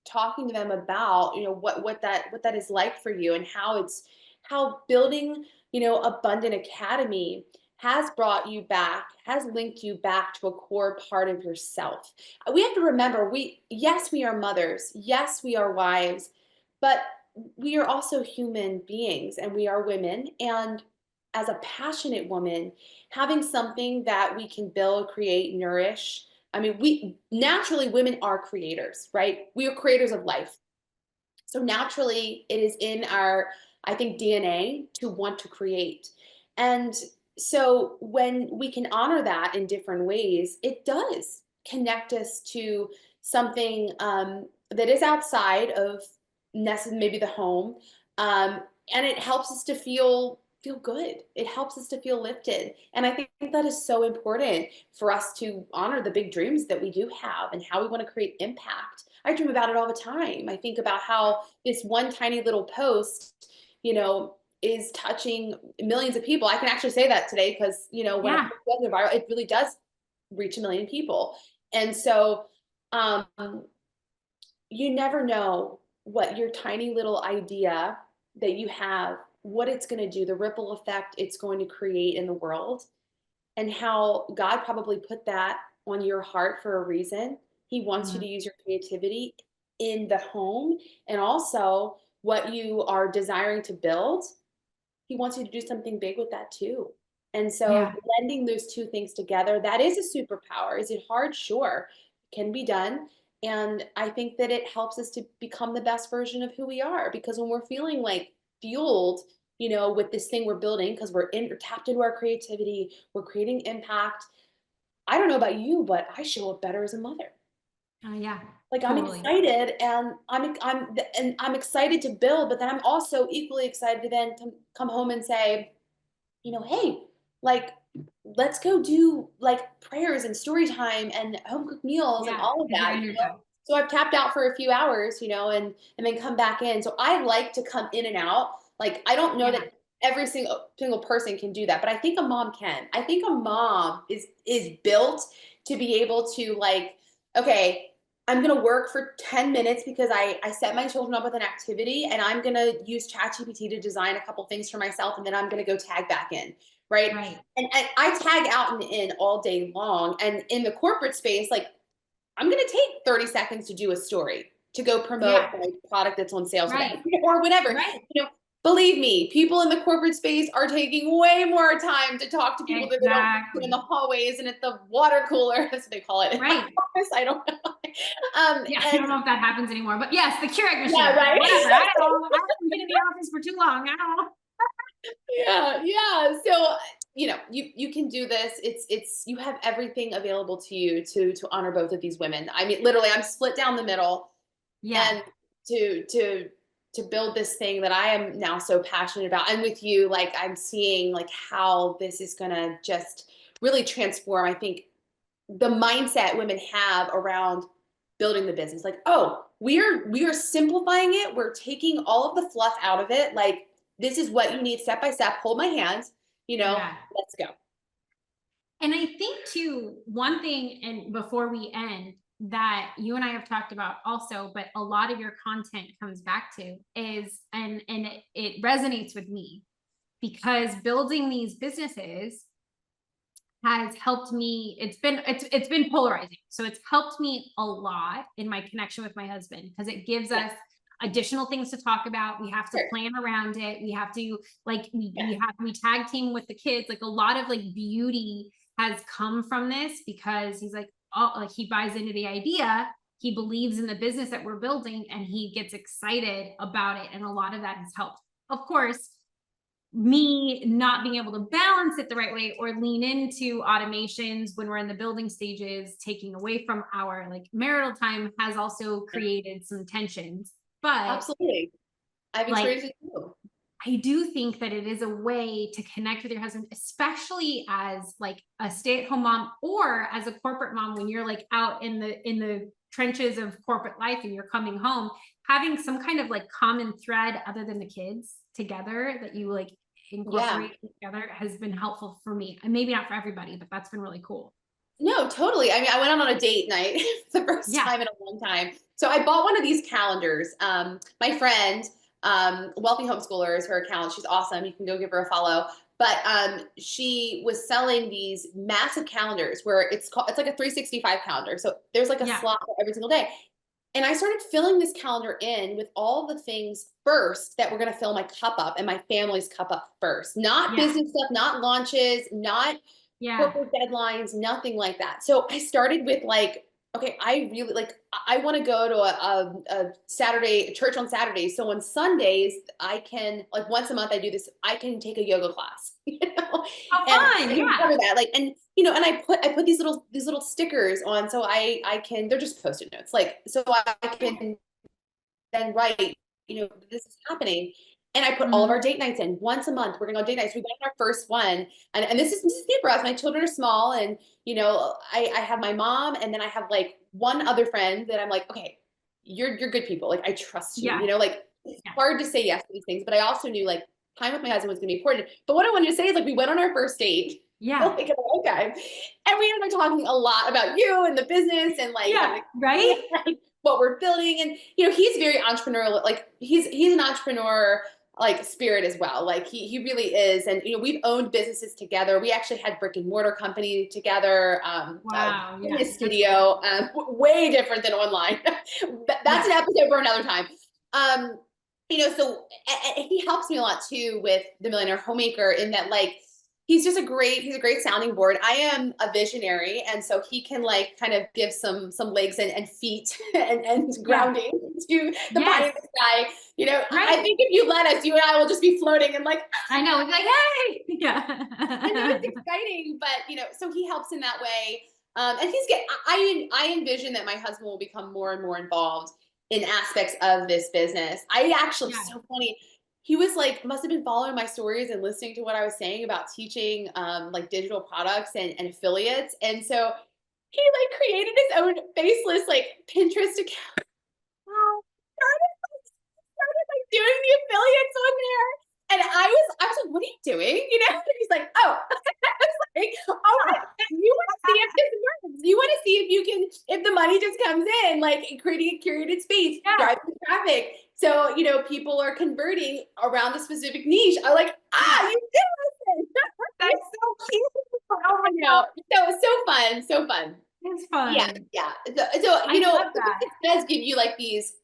talking to them about what that is like for you, and how building Abundant Academy has brought you back, has linked you back to a core part of yourself. We have to remember, we are mothers, yes, we are wives, but we are also human beings, and we are women. And as a passionate woman, having something that we can build, create, nourish. I mean, women are creators, right? We are creators of life. So naturally, it is in our, I think, DNA to want to create. And so when we can honor that in different ways, it does connect us to something that is outside of maybe the home, and it helps us to feel good. It helps us to feel lifted. And I think that is so important for us to honor the big dreams that we do have, and how we want to create impact. I dream about it all the time. I think about how this one tiny little post, is touching millions of people. I can actually say that today because, when it goes viral, it really does reach 1 million people. And so you never know what your tiny little idea that you have, what it's going to do, the ripple effect it's going to create in the world, and how God probably put that on your heart for a reason. He wants you to use your creativity in the home, and also what you are desiring to build. He wants you to do something big with that too. And so blending those two things together, that is a superpower. Is it hard? Sure. It can be done. And I think that it helps us to become the best version of who we are, because when we're feeling like fueled, with this thing we're building, because we're tapped into our creativity, we're creating impact. I don't know about you, but I show up better as a mother. Like totally. I'm excited, and I'm excited to build, but then I'm also equally excited to then come home and say, hey, like, let's go do like prayers and story time and home cooked meals and all of that. So I've tapped out for a few hours, and then come back in. So I like to come in and out. Like, I don't know that every single person can do that, but I think a mom can. I think a mom is built to be able to, like, okay, I'm going to work for 10 minutes because I set my children up with an activity, and I'm going to use ChatGPT to design a couple things for myself, and then I'm going to go tag back in. Right. And I tag out and in all day long. And in the corporate space, like, I'm going to take 30 seconds to do a story, to go promote my product that's on sale today, or whatever, believe me, people in the corporate space are taking way more time to talk to people that they don't see in Exactly. the hallways and at the water cooler. That's what they call it in my Right. office. I don't know. Yeah, I And don't know if that happens anymore, but yes, the Keurig yeah, machine, right. whatever. I don't know. I haven't been in the office for too long. I don't know. Yeah, yeah. So, you can do this. It's you have everything available to you to honor both of these women. I mean, literally, I'm split down the middle, Yeah. and to build this thing that I am now so passionate about. And with you, like I'm seeing like how this is gonna just really transform, I think, the mindset women have around building the business. Like, oh, we are simplifying it. We're taking all of the fluff out of it. Like, this is what you need step by step. Hold my hand, Yeah. let's go. And I think too, one thing, and before we end, that you and I have talked about also, but a lot of your content comes back to is, and it resonates with me because building these businesses has helped me. It's been polarizing. So it's helped me a lot in my connection with my husband because it gives Yeah, us additional things to talk about. We have to sure. plan around it. We have to like Yeah, we tag team with the kids. Like a lot of like beauty has come from this because he's like, oh, like he buys into the idea. He believes in the business that we're building and he gets excited about it. And a lot of that has helped. Of course, me not being able to balance it the right way or lean into automations when we're in the building stages, taking away from our like marital time has also created some tensions. But absolutely. I've like, experienced it too. I do think that it is a way to connect with your husband, especially as like a stay-at-home mom or as a corporate mom when you're like out in the trenches of corporate life and you're coming home, having some kind of like common thread other than the kids together that you like Yeah. incorporate together has been helpful for me. And maybe not for everybody, but that's been really cool. No, totally. I mean, I went out on a date night for the first Yeah. time in a long time. So I bought one of these calendars. My friend, Wealthy Homeschooler is her account. She's awesome. You can go give her a follow. But she was selling these massive calendars where it's like a 365 calendar. So there's like a Yeah. slot for every single day. And I started filling this calendar in with all the things first that were going to fill my cup up and my family's cup up first. Not Yeah. business stuff, not launches, not Yeah. corporate deadlines, nothing like that. So I started with like, okay, I really like, I want to go to a Saturday church on Saturdays. So on Sundays, I can like once a month I do this, I can take a yoga class, How and I fun. can Yeah. cover that. Like, and and I put these little stickers on so I can, they're just post-it notes. Like, so I can then write, this is happening. And I put all of our Mhm. date nights in once a month. We're gonna go on date nights. We went on our first one. And this is new for us. My children are small. And I have my mom and then I have like one other friend that I'm like, okay, you're good people. Like I trust you. Yeah. Like it's Yeah. hard to say yes to these things, but I also knew like time with my husband was gonna be important. But what I wanted to say is like we went on our first date. Yeah. Like, okay. And we ended up talking a lot about you and the business and like Yeah. having Right. like what we're building. And he's very entrepreneurial, like he's an entrepreneur like spirit as well. Like he really is. And we've owned businesses together. We actually had brick and mortar company together, Wow. Yeah. fitness That's cool. studio, way different than online. That's Yeah. an episode for another time. um so he helps me a lot too with the Millionaire Homemaker in that like he's a great sounding board. I am a visionary, and so he can like kind of give some legs and feet and Yeah. grounding to the pie Yes. in the sky. I Right. think if you let us, you and I will just be floating and like, I know. We'd be like, hey. it's Yeah. exciting. But so he helps in that way. And I envision that my husband will become more and more involved in aspects of this business. I actually, Yeah. so funny. He was like, must have been following my stories and listening to what I was saying about teaching like digital products and affiliates. And so he like created his own faceless like Pinterest account. Oh, Started like doing the affiliates on there. And I was like, what are you doing? And he's like, oh, I was like, all right, you want to see if this works. You want to see if you can, if the money just comes in, like creating a curated space, yeah. driving traffic. So, people are converting around a specific niche. I'm like, Yeah. you did listen. That's so cute. Oh my No, God. so it was so fun, so fun. It's Yeah, fun. yeah. So I love it that. does give you like these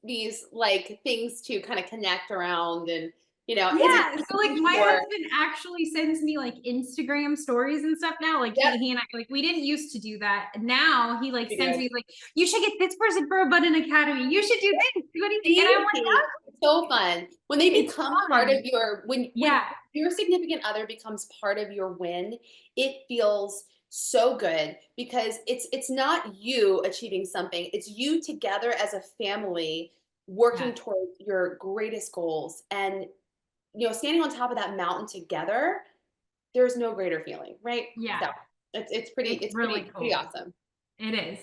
like things to kind of connect around and you know, Yeah, so like my or husband actually sends me like Instagram stories and stuff now. Like yep, he and I, like, we didn't used to do that. Now he like you sends do. me like, you should get this person for a Button Academy. You should do this. What do you think? And I'm like, See, so fun when they it's become part fun. of your when Yeah. your significant other becomes part of your win. It feels so good because it's not you achieving something, it's you together as a family working Yes. towards your greatest goals. And you know, standing on top of that mountain together, there's no greater feeling, right? Yeah. So it's pretty It's really pretty cool. awesome. It is.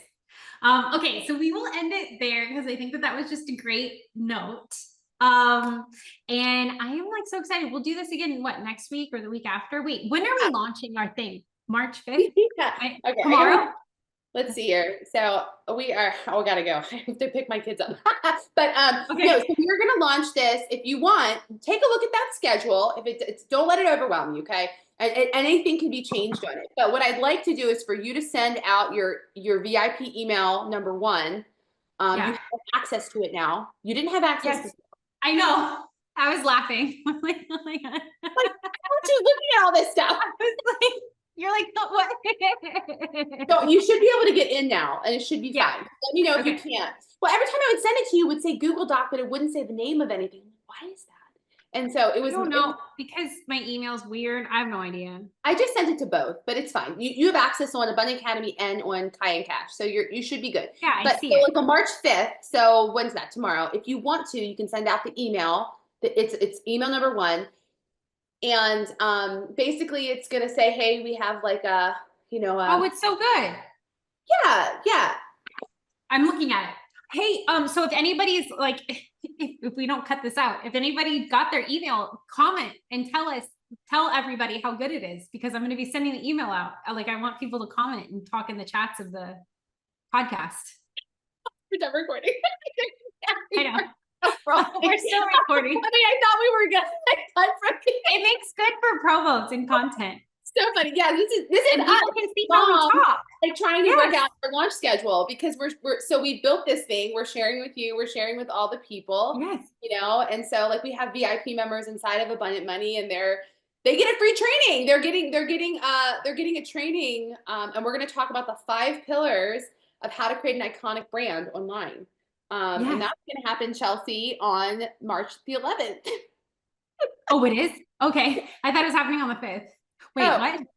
Okay, so we will end it there because I think that that was just a great note. Um, and I am like so excited. We'll do this again, what, next week or the week after? Wait, when are we launching our thing? March 5th? Yeah. Okay, Tomorrow? let's see here. So we are, oh, I gotta go. I have to pick my kids up. But Okay. no, so we're gonna launch this. If you want, take a look at that schedule. If it's don't let it overwhelm you, okay? And anything can be changed on it. But what I'd like to do is for you to send out your VIP email number one. You Yeah. have access to it now. You didn't have access Yes. to. I know. I was laughing. I'm like, oh my God. Like, aren't you looking at all this stuff? I was like, you're like, "Oh, what?" So you should be able to get in now, and it should be Yeah. fine. Let me know if you Okay. can't. Well, every time I would send it to you, it would say Google Doc, but it wouldn't say the name of anything. Why is that? And so I don't know because my email's weird. I have no idea. I just sent it to both, but it's fine. You have access on Abundant Academy and on Kai and Cash, so you should be good. Yeah, I But see so it. like on March 5th, so when's that? Tomorrow. If you want to, you can send out the email. It's email number one, and basically it's gonna say, hey, we have like a Oh, it's so good. yeah. I'm looking at it. Hey, so if anybody's like, if we don't cut this out, if anybody got their email, comment and tell everybody how good it is, because I'm going to be sending the email out. Like, I want people to comment and talk in the chats of the podcast. We're done recording. I know. We're We're still recording. I mean, I thought we were good. It makes good for promos and content. So funny. Yeah, this is And us, people can see how we mom, talk. like trying to Yes. work out our launch schedule because we're so we built this thing. We're sharing with you. We're sharing with all the people. Yes. You know, and so like we have VIP members inside of Abundant Money, and they get a free training. They're getting a training, and we're going to talk about the 5 pillars of how to create an iconic brand online. And Yes. that's going to happen, Chelsea, on March the 11th. Oh, it is? Okay. I thought it was happening on the 5th. Wait, Oh. what? I think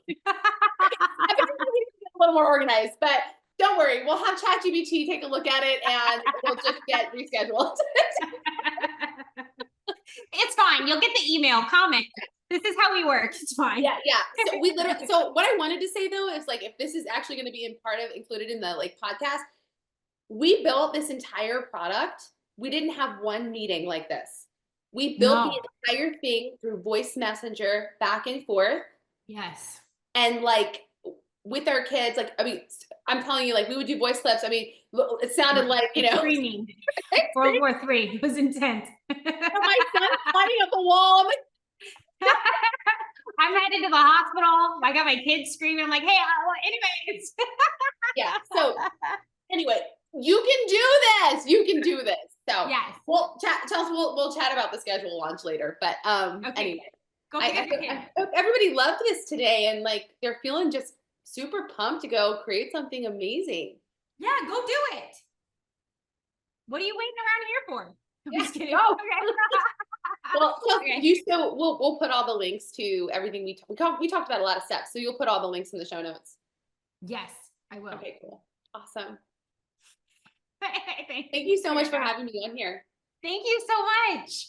we need to get a little more organized, but don't worry. We'll have ChatGPT take a look at it and we'll just get rescheduled. It's fine. You'll get the email, comment. This is how we work. It's fine. Yeah. So we literally, so what I wanted to say though, is like, if this is actually going to be included in the like podcast, we built this entire product. We didn't have one meeting like this. We built the entire thing through voice messenger back and forth. Yes. And like with our kids, like, I mean, I'm telling you, like we would do voice clips. I mean, it sounded like, Screaming. World War III. It was intense. My son's climbing up the wall. I'm like, I'm headed to the hospital. I got my kids screaming. I'm like, hey, anyways. Yeah. So anyway, you can do this. You can do this. So yes. We'll chat about the schedule launch later. But okay. Anyway, Go pick up your kid. I hope everybody loved this today and like they're feeling just super pumped to go create something amazing. Yeah, go do it. What are you waiting around here for? I'm just kidding. Go. Okay. Well, okay. we'll put all the links to everything we talked about a lot of steps, so you'll put all the links in the show notes. Yes, I will. Okay, cool. Awesome. Thank you so much for having me on here. Thank you so much.